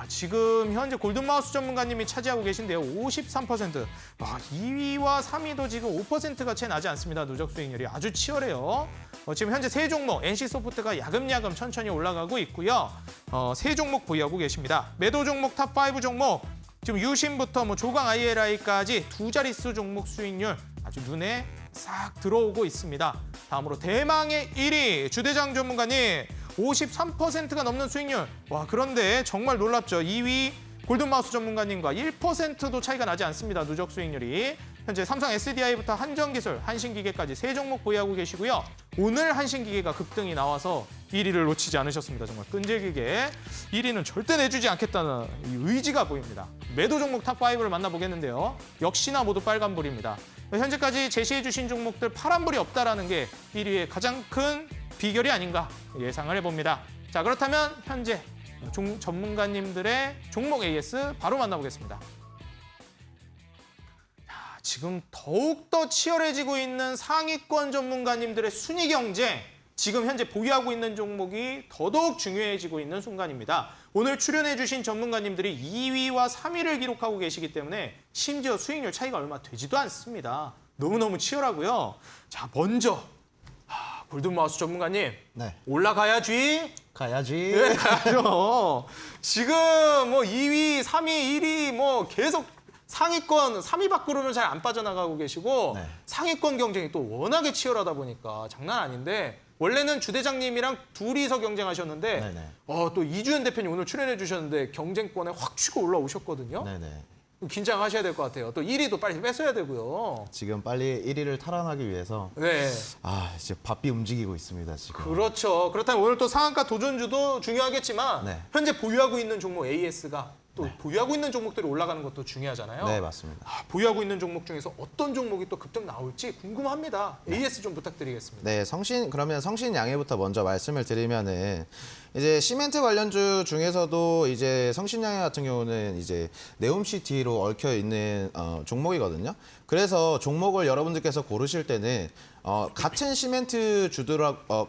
지금 현재 골든마우스 전문가님이 차지하고 계신데요. 53%. 2위와 3위도 지금 5%가 채 나지 않습니다. 누적 수익률이 아주 치열해요. 지금 현재 3종목, NC소프트가 야금야금 천천히 올라가고 있고요. 3종목 보유하고 계십니다. 매도 종목 탑5 종목. 지금 유심부터 조강 ILI까지 두 자릿수 종목 수익률 아주 눈에 싹 들어오고 있습니다. 다음으로 대망의 1위 주대장 전문가님 53%가 넘는 수익률. 그런데 정말 놀랍죠. 2위 골든마우스 전문가님과 1%도 차이가 나지 않습니다. 누적 수익률이. 현재 삼성 SDI부터 한전기술, 한신기계까지 세 종목 보유하고 계시고요. 오늘 한신기계가 급등이 나와서 1위를 놓치지 않으셨습니다. 정말 끈질기게 1위는 절대 내주지 않겠다는 이 의지가 보입니다. 매도 종목 탑5를 만나보겠는데요. 역시나 모두 빨간불입니다. 현재까지 제시해 주신 종목들 파란불이 없다라는 게 1위의 가장 큰 비결이 아닌가 예상을 해봅니다. 자, 그렇다면 현재 전문가님들의 종목 AS 바로 만나보겠습니다. 지금 더욱더 치열해지고 있는 상위권 전문가님들의 순위 경쟁, 지금 현재 보유하고 있는 종목이 더더욱 중요해지고 있는 순간입니다. 오늘 출연해 주신 전문가님들이 2위와 3위를 기록하고 계시기 때문에 심지어 수익률 차이가 얼마 되지도 않습니다. 너무너무 치열하고요. 자, 먼저 골든마우스 전문가님, 네. 올라가야지. 가야지. 네, 가야죠. 지금 뭐 2위, 3위, 1위 뭐 계속 상위권, 3위 밖으로는 잘 안 빠져나가고 계시고 네. 상위권 경쟁이 또 워낙에 치열하다 보니까 장난 아닌데 원래는 주 대장님이랑 둘이서 경쟁하셨는데 네네. 또 이주연 대표님 오늘 출연해 주셨는데 경쟁권에 확 치고 올라오셨거든요. 네네. 긴장하셔야 될 것 같아요. 또 1위도 빨리 뺏어야 되고요. 지금 빨리 1위를 탈환하기 위해서 네, 이제 바삐 움직이고 있습니다, 지금. 그렇죠. 그렇다면 오늘 또 상한가 도전주도 중요하겠지만 네. 현재 보유하고 있는 종목 AS가 또 보유하고 있는 종목들이 올라가는 것도 중요하잖아요. 네, 맞습니다. 보유하고 있는 종목 중에서 어떤 종목이 또 급등 나올지 궁금합니다. AS 좀 부탁드리겠습니다. 네, 그러면 성신양해부터 먼저 말씀을 드리면은 이제 시멘트 관련주 중에서도 이제 성신양해 같은 경우는 이제 네옴시티로 얽혀 있는 종목이거든요. 그래서 종목을 여러분들께서 고르실 때는 같은 시멘트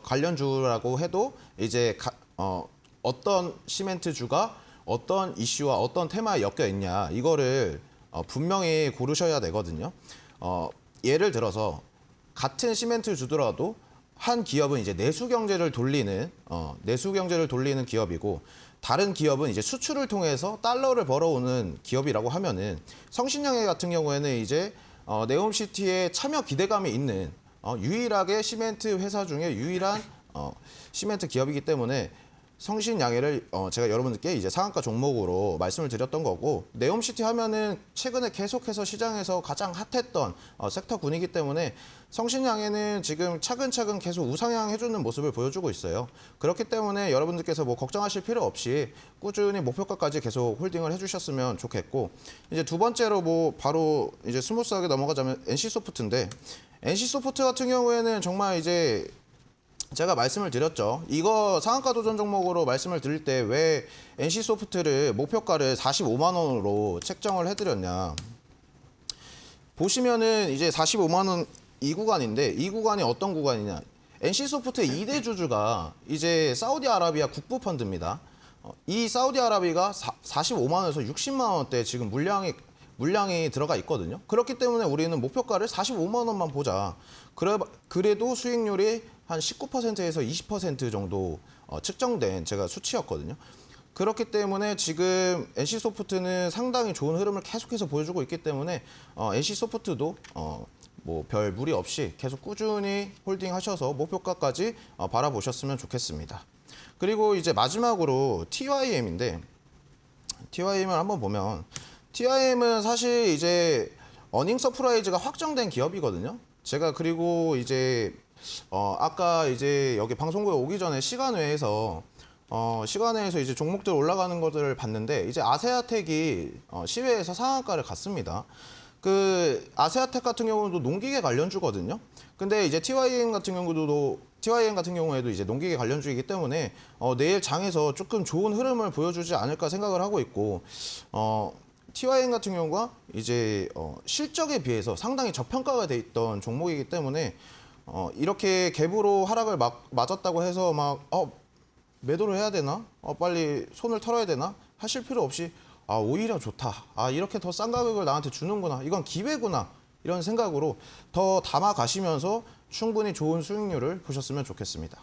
관련주라고 해도 이제 어떤 시멘트 주가 어떤 이슈와 어떤 테마에 엮여 있냐 이거를 분명히 고르셔야 되거든요. 예를 들어서 같은 시멘트 주더라도 한 기업은 이제 내수 경제를 돌리는 기업이고 다른 기업은 이제 수출을 통해서 달러를 벌어오는 기업이라고 하면은 성신양해 같은 경우에는 이제 네옴시티에 참여 기대감이 있는 유일하게 시멘트 회사 중에 유일한 시멘트 기업이기 때문에 성신양해를 제가 여러분들께 이제 상한가 종목으로 말씀을 드렸던 거고 네옴시티 하면은 최근에 계속해서 시장에서 가장 핫했던 섹터군이기 때문에 성신양해는 지금 차근차근 계속 우상향해주는 모습을 보여주고 있어요. 그렇기 때문에 여러분들께서 뭐 걱정하실 필요 없이 꾸준히 목표가까지 계속 홀딩을 해주셨으면 좋겠고 이제 두 번째로 뭐 바로 이제 스무스하게 넘어가자면 NC소프트인데 NC소프트 같은 경우에는 정말 이제 제가 말씀을 드렸죠. 이거 상한가 도전 종목으로 말씀을 드릴 때 왜 NC소프트를 목표가를 45만 원으로 책정을 해드렸냐. 보시면은 이제 45만 원 이 구간인데 이 구간이 어떤 구간이냐. NC소프트의 2대 주주가 이제 사우디아라비아 국부 펀드입니다. 이 사우디아라비아가 45만 원에서 60만 원대 지금 물량이 들어가 있거든요. 그렇기 때문에 우리는 목표가를 45만 원만 보자. 그래도 수익률이 한 19%에서 20% 정도 측정된 제가 수치였거든요. 그렇기 때문에 지금 NC소프트는 상당히 좋은 흐름을 계속해서 보여주고 있기 때문에 NC소프트도 뭐 별 무리 없이 계속 꾸준히 홀딩하셔서 목표가까지 바라보셨으면 좋겠습니다. 그리고 이제 마지막으로 TYM인데 TYM을 한번 보면 TYM은 사실 이제 어닝 서프라이즈가 확정된 기업이거든요. 제가 그리고 이제 아까 이제 여기 방송국에 오기 전에 시간회에서 이제 종목들 올라가는 것들을 봤는데 이제 아세아텍이 시외에서 상한가를 갔습니다. 그 아세아텍 같은 경우도 농기계 관련주거든요. 근데 이제 TYM 같은 경우에도 이제 농기계 관련주이기 때문에 내일 장에서 조금 좋은 흐름을 보여주지 않을까 생각을 하고 있고 TYM 같은 경우가 이제 실적에 비해서 상당히 저평가가 돼 있던 종목이기 때문에 이렇게 갭으로 하락을 맞았다고 해서 막 매도를 해야 되나? 빨리 손을 털어야 되나? 하실 필요 없이 오히려 좋다. 이렇게 더 싼 가격을 나한테 주는구나. 이건 기회구나. 이런 생각으로 더 담아 가시면서 충분히 좋은 수익률을 보셨으면 좋겠습니다.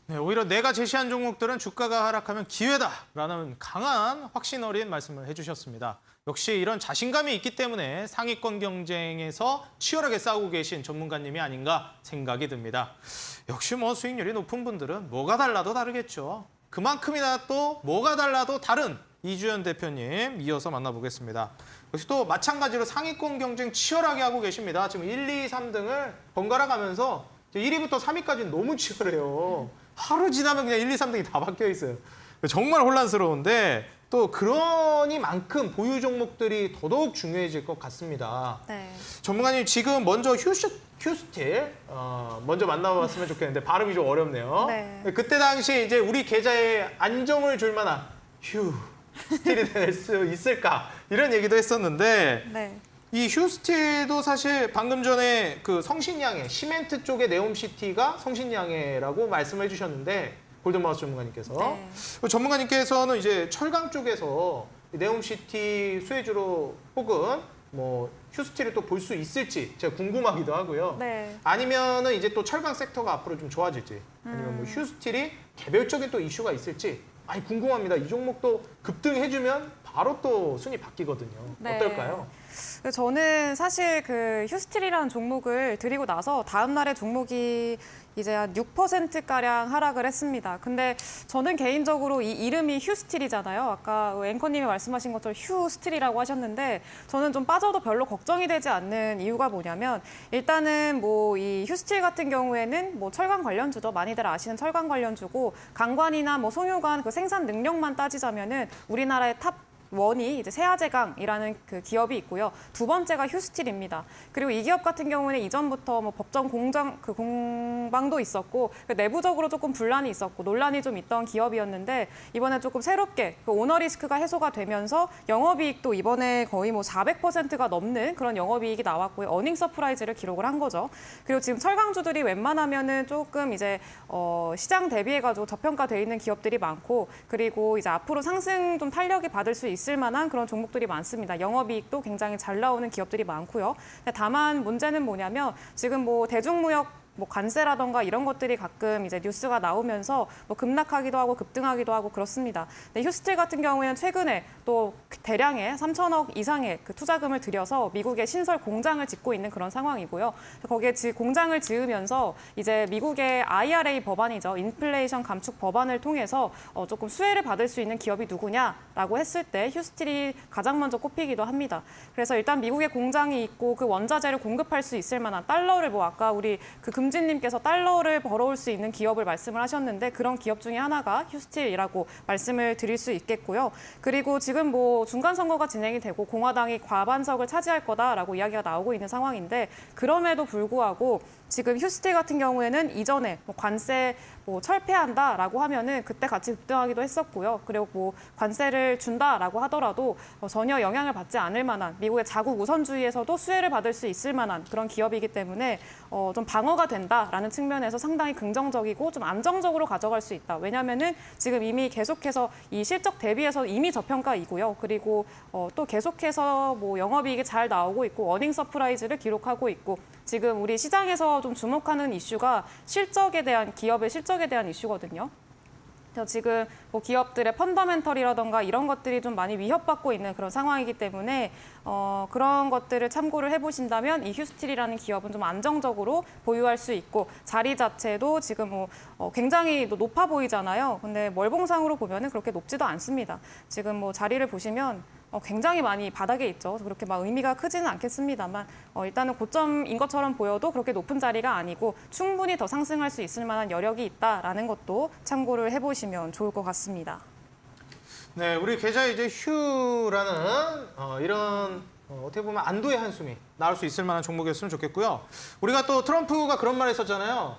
네, 오히려 내가 제시한 종목들은 주가가 하락하면 기회다라는 강한 확신 어린 말씀을 해주셨습니다. 역시 이런 자신감이 있기 때문에 상위권 경쟁에서 치열하게 싸우고 계신 전문가님이 아닌가 생각이 듭니다. 역시 뭐 수익률이 높은 분들은 뭐가 달라도 다르겠죠. 그만큼이나 또 뭐가 달라도 다른 이주연 대표님 이어서 만나보겠습니다. 역시 또 마찬가지로 상위권 경쟁 치열하게 하고 계십니다. 지금 1, 2, 3등을 번갈아 가면서 1위부터 3위까지는 너무 치열해요. 하루 지나면 그냥 1, 2, 3등이 다 바뀌어 있어요. 정말 혼란스러운데 또 그러니만큼 보유 종목들이 더더욱 중요해질 것 같습니다. 네. 전문가님 지금 먼저 휴스틸 먼저 만나봤으면 좋겠는데 발음이 좀 어렵네요. 네. 그때 당시 이제 우리 계좌에 안정을 줄 만한 휴스틸이 될 수 있을까 이런 얘기도 했었는데 네. 이 휴스틸도 사실 방금 전에 그 성신양해 시멘트 쪽의 네옴시티가 성신양해라고 말씀을 해주셨는데 골든마우스 전문가님께서 네. 전문가님께서는 이제 철강 쪽에서 네옴시티 수혜주로 혹은 뭐 휴스틸을 또 볼 수 있을지 제가 궁금하기도 하고요. 네. 아니면은 이제 또 철강 섹터가 앞으로 좀 좋아질지 아니면 뭐 휴스틸이 개별적인 또 이슈가 있을지 아니 궁금합니다. 이 종목도 급등해주면 바로 또 순위 바뀌거든요. 네. 어떨까요? 저는 사실 그 휴스틸이라는 종목을 드리고 나서 다음 날에 종목이 이제 한 6%가량 하락을 했습니다. 근데 저는 개인적으로 이 이름이 휴스틸이잖아요. 아까 앵커님이 말씀하신 것처럼 휴스틸이라고 하셨는데 저는 좀 빠져도 별로 걱정이 되지 않는 이유가 뭐냐면 일단은 뭐 이 휴스틸 같은 경우에는 뭐 철강 관련주죠. 많이들 아시는 철강 관련주고 강관이나 뭐 송유관 그 생산 능력만 따지자면은 우리나라의 탑 원이 이제 세아제강이라는 그 기업이 있고요. 두 번째가 휴스틸입니다. 그리고 이 기업 같은 경우는 이전부터 뭐 법정 공방도 있었고 내부적으로 조금 분란이 있었고 논란이 좀 있던 기업이었는데 이번에 조금 새롭게 그 오너 리스크가 해소가 되면서 영업이익도 이번에 거의 뭐 400%가 넘는 그런 영업이익이 나왔고요. 어닝 서프라이즈를 기록을 한 거죠. 그리고 지금 철강주들이 웬만하면은 조금 이제 시장 대비해가지고 저평가돼 있는 기업들이 많고 그리고 이제 앞으로 상승 좀 탄력이 받을 수 있을 만한 그런 종목들이 많습니다. 영업이익도 굉장히 잘 나오는 기업들이 많고요. 다만 문제는 뭐냐면 지금 뭐 대중무역 뭐 관세라던가 이런 것들이 가끔 이제 뉴스가 나오면서 뭐 급락하기도 하고 급등하기도 하고 그렇습니다. 근데 휴스틸 같은 경우에는 최근에 또 대량의 3천억 이상의 그 투자금을 들여서 미국의 신설 공장을 짓고 있는 그런 상황이고요. 거기에 공장을 지으면서 이제 미국의 IRA 법안이죠. 인플레이션 감축 법안을 통해서 조금 수혜를 받을 수 있는 기업이 누구냐라고 했을 때 휴스틸이 가장 먼저 꼽히기도 합니다. 그래서 일단 미국의 공장이 있고 그 원자재를 공급할 수 있을 만한 달러를 뭐 아까 우리 그 금진님께서 달러를 벌어올 수 있는 기업을 말씀을 하셨는데 그런 기업 중에 하나가 휴스틸이라고 말씀을 드릴 수 있겠고요. 그리고 지금 뭐 중간 선거가 진행이 되고 공화당이 과반석을 차지할 거다라고 이야기가 나오고 있는 상황인데 그럼에도 불구하고 지금 휴스틸 같은 경우에는 이전에 뭐 관세 뭐 철폐한다라고 하면은 그때 같이 급등하기도 했었고요. 그리고 뭐 관세를 준다라고 하더라도 전혀 영향을 받지 않을 만한 미국의 자국 우선주의에서도 수혜를 받을 수 있을 만한 그런 기업이기 때문에 좀 방어가 된다라는 측면에서 상당히 긍정적이고 좀 안정적으로 가져갈 수 있다. 왜냐하면은 지금 이미 계속해서 이 실적 대비해서 이미 저평가이고요. 그리고 또 계속해서 뭐 영업이익이 잘 나오고 있고 어닝 서프라이즈를 기록하고 있고 지금 우리 시장에서 좀 주목하는 이슈가 실적에 대한 기업의 실적에 대한 이슈거든요. 그래서 지금 뭐 기업들의 펀더멘털이라던가 이런 것들이 좀 많이 위협받고 있는 그런 상황이기 때문에 그런 것들을 참고를 해보신다면 이 휴스틸이라는 기업은 좀 안정적으로 보유할 수 있고 자리 자체도 지금 뭐 굉장히 높아 보이잖아요. 근데 월봉상으로 보면은 그렇게 높지도 않습니다. 지금 뭐 자리를 보시면 굉장히 많이 바닥에 있죠. 그렇게 막 의미가 크지는 않겠습니다만 일단은 고점인 것처럼 보여도 그렇게 높은 자리가 아니고 충분히 더 상승할 수 있을 만한 여력이 있다라는 것도 참고를 해보시면 좋을 것 같습니다. 네, 우리 계좌에 이제 휴라는 이런 어떻게 보면 안도의 한숨이 나올 수 있을 만한 종목이었으면 좋겠고요. 우리가 또 트럼프가 그런 말 했었잖아요.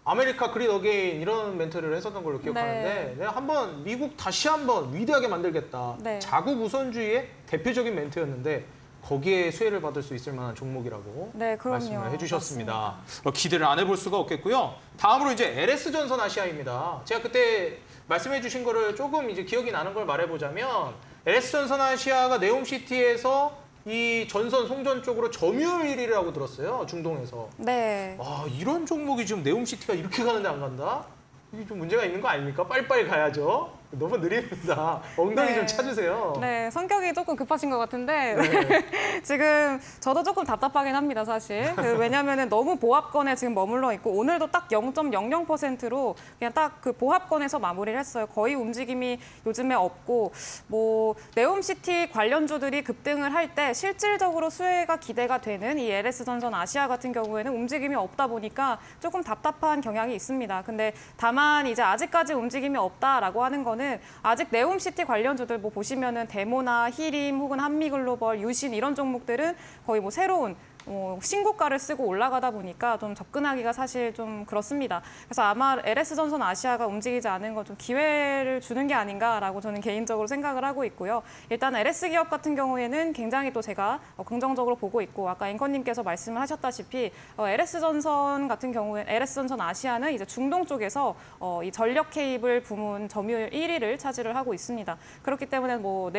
아메리카 그린 어게인 이런 멘트를 했었던 걸로 기억하는데 내가 한번 미국 다시 한번 위대하게 만들겠다. 네. 자국 우선주의의 대표적인 멘트였는데 거기에 수혜를 받을 수 있을 만한 종목이라고 네, 그럼요. 말씀을 해주셨습니다. 기대를 안 해볼 수가 없겠고요. 다음으로 이제 LS전선 아시아입니다. 제가 그때 말씀해 주신 거를 조금 이제 기억이 나는 걸 말해보자면 LS전선 아시아가 네옴시티에서 이 전선 송전 쪽으로 점유율 1위라고 들었어요. 중동에서. 네. 와, 이런 종목이 지금 네옴시티가 이렇게 가는데 안 간다? 이게 좀 문제가 있는 거 아닙니까? 빨리빨리 가야죠. 너무 느립니다. 엉덩이 네. 좀 찾으세요. 네, 성격이 조금 급하신 것 같은데 지금 저도 조금 답답하긴 합니다, 사실. 왜냐하면 너무 보합권에 지금 머물러 있고 오늘도 딱 0.00%로 그냥 딱 그 보합권에서 마무리를 했어요. 거의 움직임이 요즘에 없고 뭐 네옴시티 관련주들이 급등을 할 때 실질적으로 수혜가 기대가 되는 이 LS전선 아시아 같은 경우에는 움직임이 없다 보니까 조금 답답한 경향이 있습니다. 근데 다만 이제 아직까지 움직임이 없다라고 하는 거는 아직 네옴시티 관련주들 뭐 보시면은 데모나 히림 혹은 한미글로벌, 유신 이런 종목들은 거의 뭐 새로운 신고가를 쓰고 올라가다 보니까 좀 접근하기가 사실 좀 그렇습니다. 그래서 아마 LS전선 아시아가 움직이지 않은 건 좀 기회를 주는 게 아닌가라고 저는 개인적으로 생각을 하고 있고요. 일단 LS기업 같은 경우에는 굉장히 또 제가 긍정적으로 보고 있고 아까 앵커님께서 말씀을 하셨다시피 LS전선 같은 경우에 LS전선 아시아는 이제 중동 쪽에서 이 전력 케이블 부문 점유율 1위를 차지를 하고 있습니다. 그렇기 때문에 뭐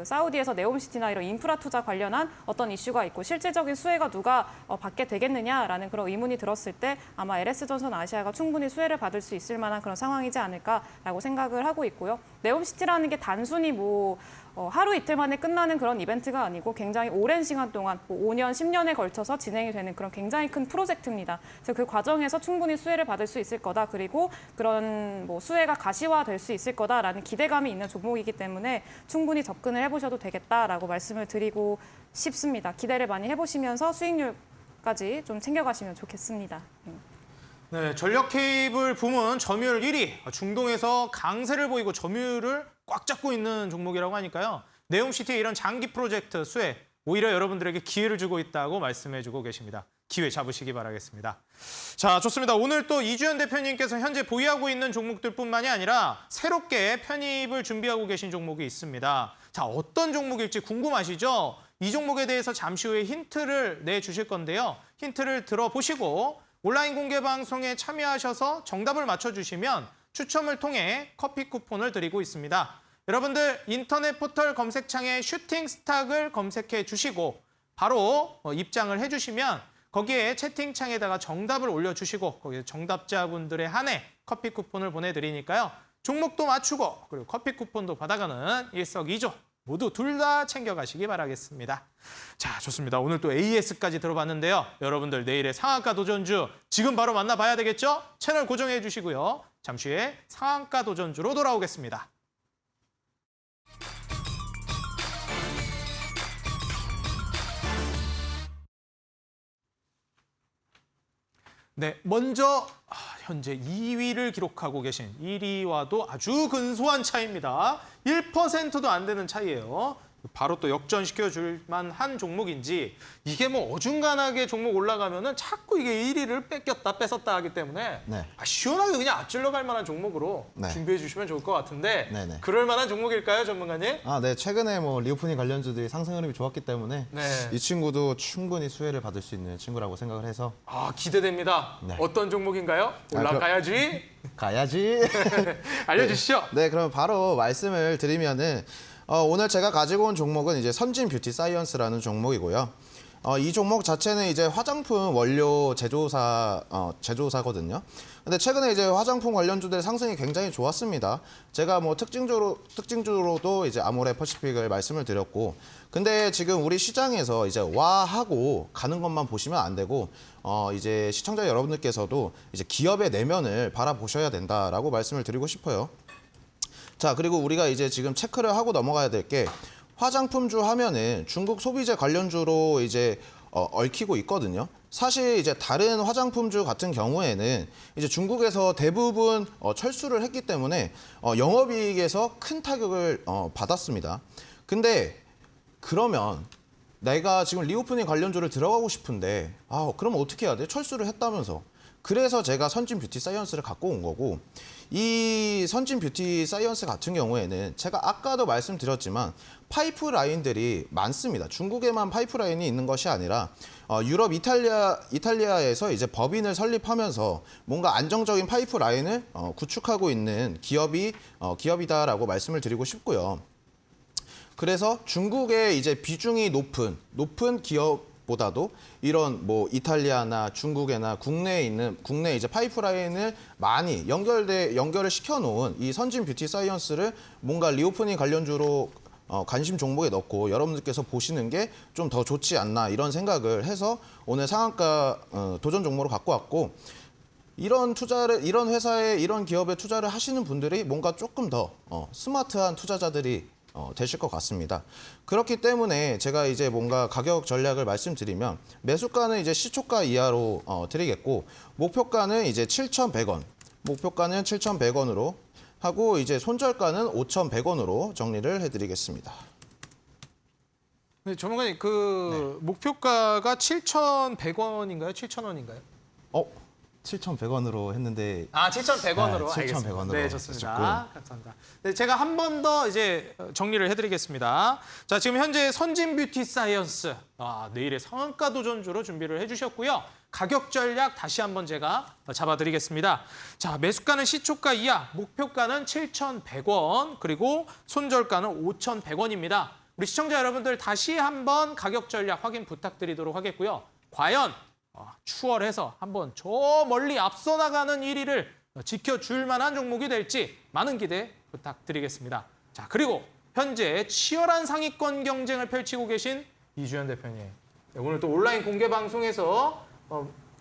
사우디에서 네옴시티나 이런 인프라 투자 관련한 어떤 이슈가 있고 실질적인 수혜가 누가 받게 되겠느냐라는 그런 의문이 들었을 때 아마 LS전선 아시아가 충분히 수혜를 받을 수 있을 만한 그런 상황이지 않을까라고 생각을 하고 있고요. 네옴시티라는 게 단순히 뭐 하루 이틀 만에 끝나는 그런 이벤트가 아니고 굉장히 오랜 시간 동안 뭐 5년, 10년에 걸쳐서 진행이 되는 그런 굉장히 큰 프로젝트입니다. 그래서 그 과정에서 충분히 수혜를 받을 수 있을 거다. 그리고 그런 뭐 수혜가 가시화될 수 있을 거다라는 기대감이 있는 종목이기 때문에 충분히 접근을 해보셔도 되겠다라고 말씀을 드리고 싶습니다. 기대를 많이 해보시면서 수익률까지 좀 챙겨가시면 좋겠습니다. 네, 전력 케이블 부문 점유율 1위. 중동에서 강세를 보이고 점유율을 꽉 잡고 있는 종목이라고 하니까요. 네옴시티의 이런 장기 프로젝트 수혜, 오히려 여러분들에게 기회를 주고 있다고 말씀해주고 계십니다. 기회 잡으시기 바라겠습니다. 자, 좋습니다. 오늘 또 이주연 대표님께서 현재 보유하고 있는 종목들뿐만이 아니라 새롭게 편입을 준비하고 계신 종목이 있습니다. 자, 어떤 종목일지 궁금하시죠? 이 종목에 대해서 잠시 후에 힌트를 내주실 건데요. 힌트를 들어보시고 온라인 공개 방송에 참여하셔서 정답을 맞춰주시면 추첨을 통해 커피 쿠폰을 드리고 있습니다. 여러분들 인터넷 포털 검색창에 슈팅 스탁을 검색해 주시고 바로 입장을 해주시면 거기에 채팅창에다가 정답을 올려주시고 거기에 정답자분들에 한해 커피 쿠폰을 보내드리니까요. 종목도 맞추고 그리고 커피 쿠폰도 받아가는 일석이조 모두 둘 다 챙겨가시기 바라겠습니다. 자, 좋습니다. 오늘 또 AS까지 들어봤는데요. 여러분들 내일의 상한가 도전주 지금 바로 만나봐야 되겠죠? 채널 고정해 주시고요. 잠시 후에 상한가 도전주로 돌아오겠습니다. 네, 먼저 현재 2위를 기록하고 계신 1위와도 아주 근소한 차이입니다. 1%도 안 되는 차이예요. 바로 또 역전시켜줄 만한 종목인지 이게 뭐 어중간하게 종목 올라가면은 자꾸 이게 1위를 뺏겼다 뺏었다 하기 때문에 네. 시원하게 그냥 앞질러 갈 만한 종목으로 네. 준비해 주시면 좋을 것 같은데 네네. 그럴 만한 종목일까요, 전문가님? 네. 최근에 뭐 리오프닝 관련주들이 상승 흐름이 좋았기 때문에 네. 이 친구도 충분히 수혜를 받을 수 있는 친구라고 생각을 해서 기대됩니다. 네. 어떤 종목인가요? 올라가야지. 가야지. 알려주시죠. 네, 그럼 바로 말씀을 드리면은 오늘 제가 가지고 온 종목은 이제 선진 뷰티 사이언스라는 종목이고요. 이 종목 자체는 이제 화장품 원료 제조사거든요. 근데 최근에 이제 화장품 관련주들 상승이 굉장히 좋았습니다. 제가 뭐 특징주로도 이제 아모레 퍼시픽을 말씀을 드렸고, 근데 지금 우리 시장에서 이제 와 하고 가는 것만 보시면 안 되고, 이제 시청자 여러분들께서도 이제 기업의 내면을 바라보셔야 된다라고 말씀을 드리고 싶어요. 자, 그리고 우리가 이제 지금 체크를 하고 넘어가야 될 게 화장품주 하면은 중국 소비재 관련주로 이제 얽히고 있거든요. 사실 이제 다른 화장품주 같은 경우에는 이제 중국에서 대부분 철수를 했기 때문에 영업이익에서 큰 타격을 받았습니다. 근데 그러면 내가 지금 리오프닝 관련주를 들어가고 싶은데 그럼 어떻게 해야 돼? 철수를 했다면서. 그래서 제가 선진 뷰티 사이언스를 갖고 온 거고, 이 선진 뷰티 사이언스 같은 경우에는 제가 아까도 말씀드렸지만 파이프라인들이 많습니다. 중국에만 파이프라인이 있는 것이 아니라 유럽, 이탈리아에서 이제 법인을 설립하면서 뭔가 안정적인 파이프라인을 구축하고 있는 기업이다라고 말씀을 드리고 싶고요. 그래서 중국의 이제 비중이 높은 보다도 이런 뭐 이탈리아나 중국이나 국내 이제 파이프라인을 많이 연결을 시켜 놓은 이 선진 뷰티 사이언스를 뭔가 리오프닝 관련주로 관심 종목에 넣고 여러분들께서 보시는 게 좀 더 좋지 않나 이런 생각을 해서 오늘 상한가 도전 종목으로 갖고 왔고, 이런 회사에 이런 기업에 투자를 하시는 분들이 뭔가 조금 더 스마트한 투자자들이 되실 것 같습니다. 그렇기 때문에 제가 이제 뭔가 가격 전략을 말씀드리면 매수가는 이제 시초가 이하로 드리겠고, 목표가는 이제 7,100원, 목표가는 7,100원으로 하고 이제 손절가는 5,100원으로 정리를 해드리겠습니다. 네, 전문가님 그 목표가가 7,100원인가요? 7,000원인가요? 7,100원으로 했는데 7,100원으로. 네, 7,100원 알겠습니다. 으로 네, 좋습니다. 조금. 감사합니다. 네, 제가 한 번 더 이제 정리를 해드리겠습니다. 자, 지금 현재 선진 뷰티 사이언스 내일의 상한가 도전주로 준비를 해주셨고요. 가격 전략 다시 한번 제가 잡아드리겠습니다. 자, 매수가는 시초가 이하, 목표가는 7,100원, 그리고 손절가는 5,100원입니다. 우리 시청자 여러분들 다시 한번 가격 전략 확인 부탁드리도록 하겠고요. 과연 추월해서 한번 저 멀리 앞서 나가는 1위를 지켜줄 만한 종목이 될지 많은 기대 부탁드리겠습니다. 자, 그리고 현재 치열한 상위권 경쟁을 펼치고 계신 이주연 대표님. 네, 오늘 또 온라인 공개 방송에서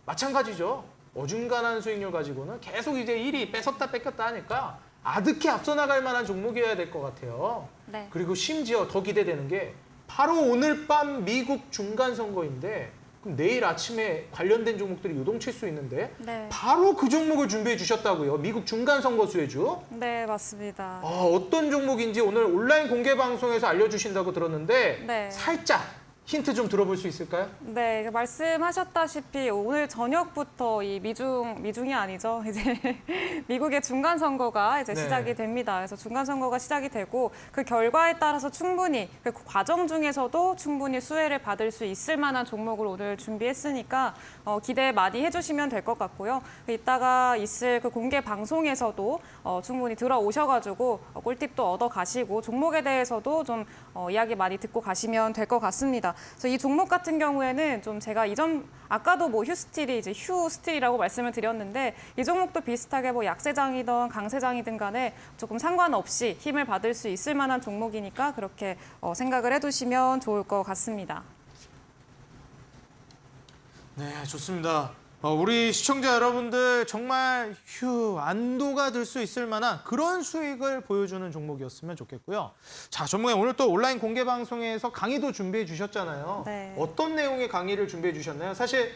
마찬가지죠. 어중간한 수익률 가지고는 계속 이제 1위 뺏었다 뺏겼다 하니까 아득히 앞서 나갈 만한 종목이어야 될 것 같아요. 네. 그리고 심지어 더 기대되는 게 바로 오늘 밤 미국 중간 선거인데, 그럼 내일 아침에 관련된 종목들이 요동칠 수 있는데 네. 바로 그 종목을 준비해 주셨다고요. 미국 중간 선거 수혜주. 네, 맞습니다. 어떤 종목인지 오늘 온라인 공개 방송에서 알려주신다고 들었는데 네. 살짝 힌트 좀 들어볼 수 있을까요? 네, 말씀하셨다시피 오늘 저녁부터 이 미중이 아니죠. 이제 미국의 중간 선거가 이제 네. 시작이 됩니다. 그래서 중간 선거가 시작이 되고 그 결과에 따라서 충분히 그 과정 중에서도 충분히 수혜를 받을 수 있을 만한 종목을 오늘 준비했으니까 기대 많이 해주시면 될 것 같고요. 이따가 있을 그 공개 방송에서도 충분히 들어오셔가지고 꿀팁도 얻어 가시고 종목에 대해서도 좀 이야기 많이 듣고 가시면 될 것 같습니다. 그래서 이 종목 같은 경우에는 좀 제가 아까도 뭐 휴스틸이 이제 휴스틸이라고 말씀을 드렸는데 이 종목도 비슷하게 뭐 약세장이든 강세장이든 간에 조금 상관없이 힘을 받을 수 있을 만한 종목이니까 그렇게 생각을 해두시면 좋을 것 같습니다. 네, 좋습니다. 우리 시청자 여러분들 정말 안도가 들 수 있을 만한 그런 수익을 보여주는 종목이었으면 좋겠고요. 자, 전문가님 오늘 또 온라인 공개 방송에서 강의도 준비해 주셨잖아요. 네. 어떤 내용의 강의를 준비해 주셨나요? 사실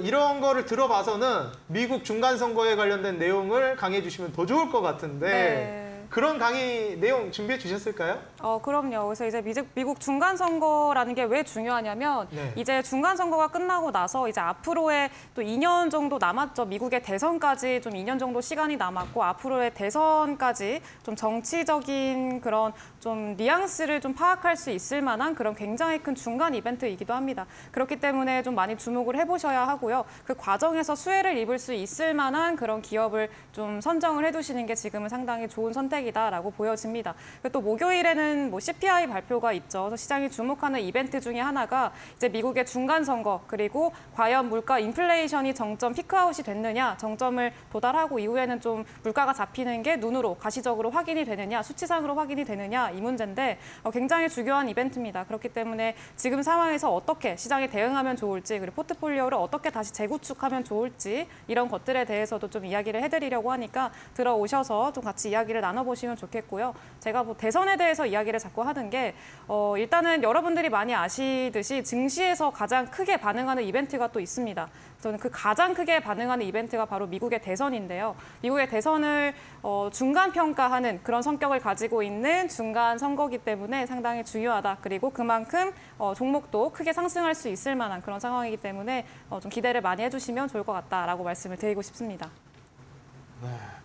이런 거를 들어봐서는 미국 중간 선거에 관련된 내용을 강의해 주시면 더 좋을 것 같은데 네. 그런 강의 내용 준비해 주셨을까요? 그럼요. 그래서 이제 미국 중간 선거라는 게 왜 중요하냐면 네. 이제 중간 선거가 끝나고 나서 이제 앞으로의 또 2년 정도 남았죠. 미국의 대선까지 좀 2년 정도 시간이 남았고 앞으로의 대선까지 좀 정치적인 그런 좀 뉘앙스를 좀 파악할 수 있을 만한 그런 굉장히 큰 중간 이벤트이기도 합니다. 그렇기 때문에 좀 많이 주목을 해보셔야 하고요. 그 과정에서 수혜를 입을 수 있을 만한 그런 기업을 좀 선정을 해두시는 게 지금은 상당히 좋은 선택이다라고 보여집니다. 또 목요일에는 뭐 CPI 발표가 있죠. 그래서 시장이 주목하는 이벤트 중에 하나가 이제 미국의 중간 선거 그리고 과연 물가 인플레이션이 정점 피크아웃이 됐느냐, 정점을 도달하고 이후에는 좀 물가가 잡히는 게 눈으로 가시적으로 확인이 되느냐, 수치상으로 확인이 되느냐 이 문제인데 굉장히 중요한 이벤트입니다. 그렇기 때문에 지금 상황에서 어떻게 시장에 대응하면 좋을지 그리고 포트폴리오를 어떻게 다시 재구축하면 좋을지 이런 것들에 대해서도 좀 이야기를 해드리려고 하니까 들어오셔서 좀 같이 이야기를 나눠보시면 좋겠고요. 제가 뭐 대선에 대해서 이야기를 자꾸 하는 게 일단은 여러분들이 많이 아시듯이 증시에서 가장 크게 반응하는 이벤트가 또 있습니다. 저는 그 가장 크게 반응하는 이벤트가 바로 미국의 대선인데요. 미국의 대선을 중간 평가하는 그런 성격을 가지고 있는 중간 선거기 때문에 상당히 중요하다. 그리고 그만큼 종목도 크게 상승할 수 있을 만한 그런 상황이기 때문에 좀 기대를 많이 해주시면 좋을 것 같다라고 말씀을 드리고 싶습니다.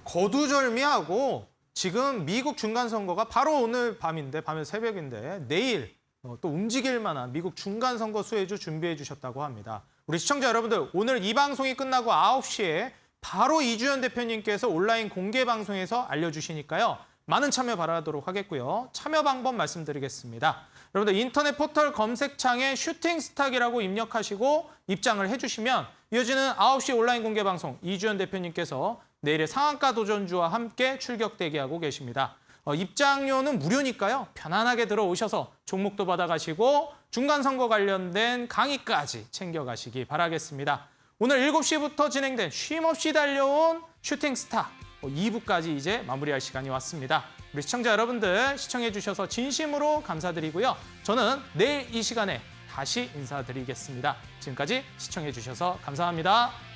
거두절미하고 지금 미국 중간 선거가 바로 오늘 밤인데, 밤에 새벽인데 내일 또 움직일 만한 미국 중간 선거 수혜주 준비해 주셨다고 합니다. 우리 시청자 여러분들 오늘 이 방송이 끝나고 9시에 바로 이주연 대표님께서 온라인 공개 방송에서 알려주시니까요. 많은 참여 바라도록 하겠고요. 참여 방법 말씀드리겠습니다. 여러분들 인터넷 포털 검색창에 슈팅스탁이라고 입력하시고 입장을 해주시면 이어지는 9시 온라인 공개 방송 이주연 대표님께서 내일의 상한가 도전주와 함께 출격 대기하고 계십니다. 입장료는 무료니까요. 편안하게 들어오셔서 종목도 받아가시고 중간 선거 관련된 강의까지 챙겨가시기 바라겠습니다. 오늘 7시부터 진행된 쉼없이 달려온 슈팅스타 2부까지 이제 마무리할 시간이 왔습니다. 우리 시청자 여러분들 시청해 주셔서 진심으로 감사드리고요. 저는 내일 이 시간에 다시 인사드리겠습니다. 지금까지 시청해 주셔서 감사합니다.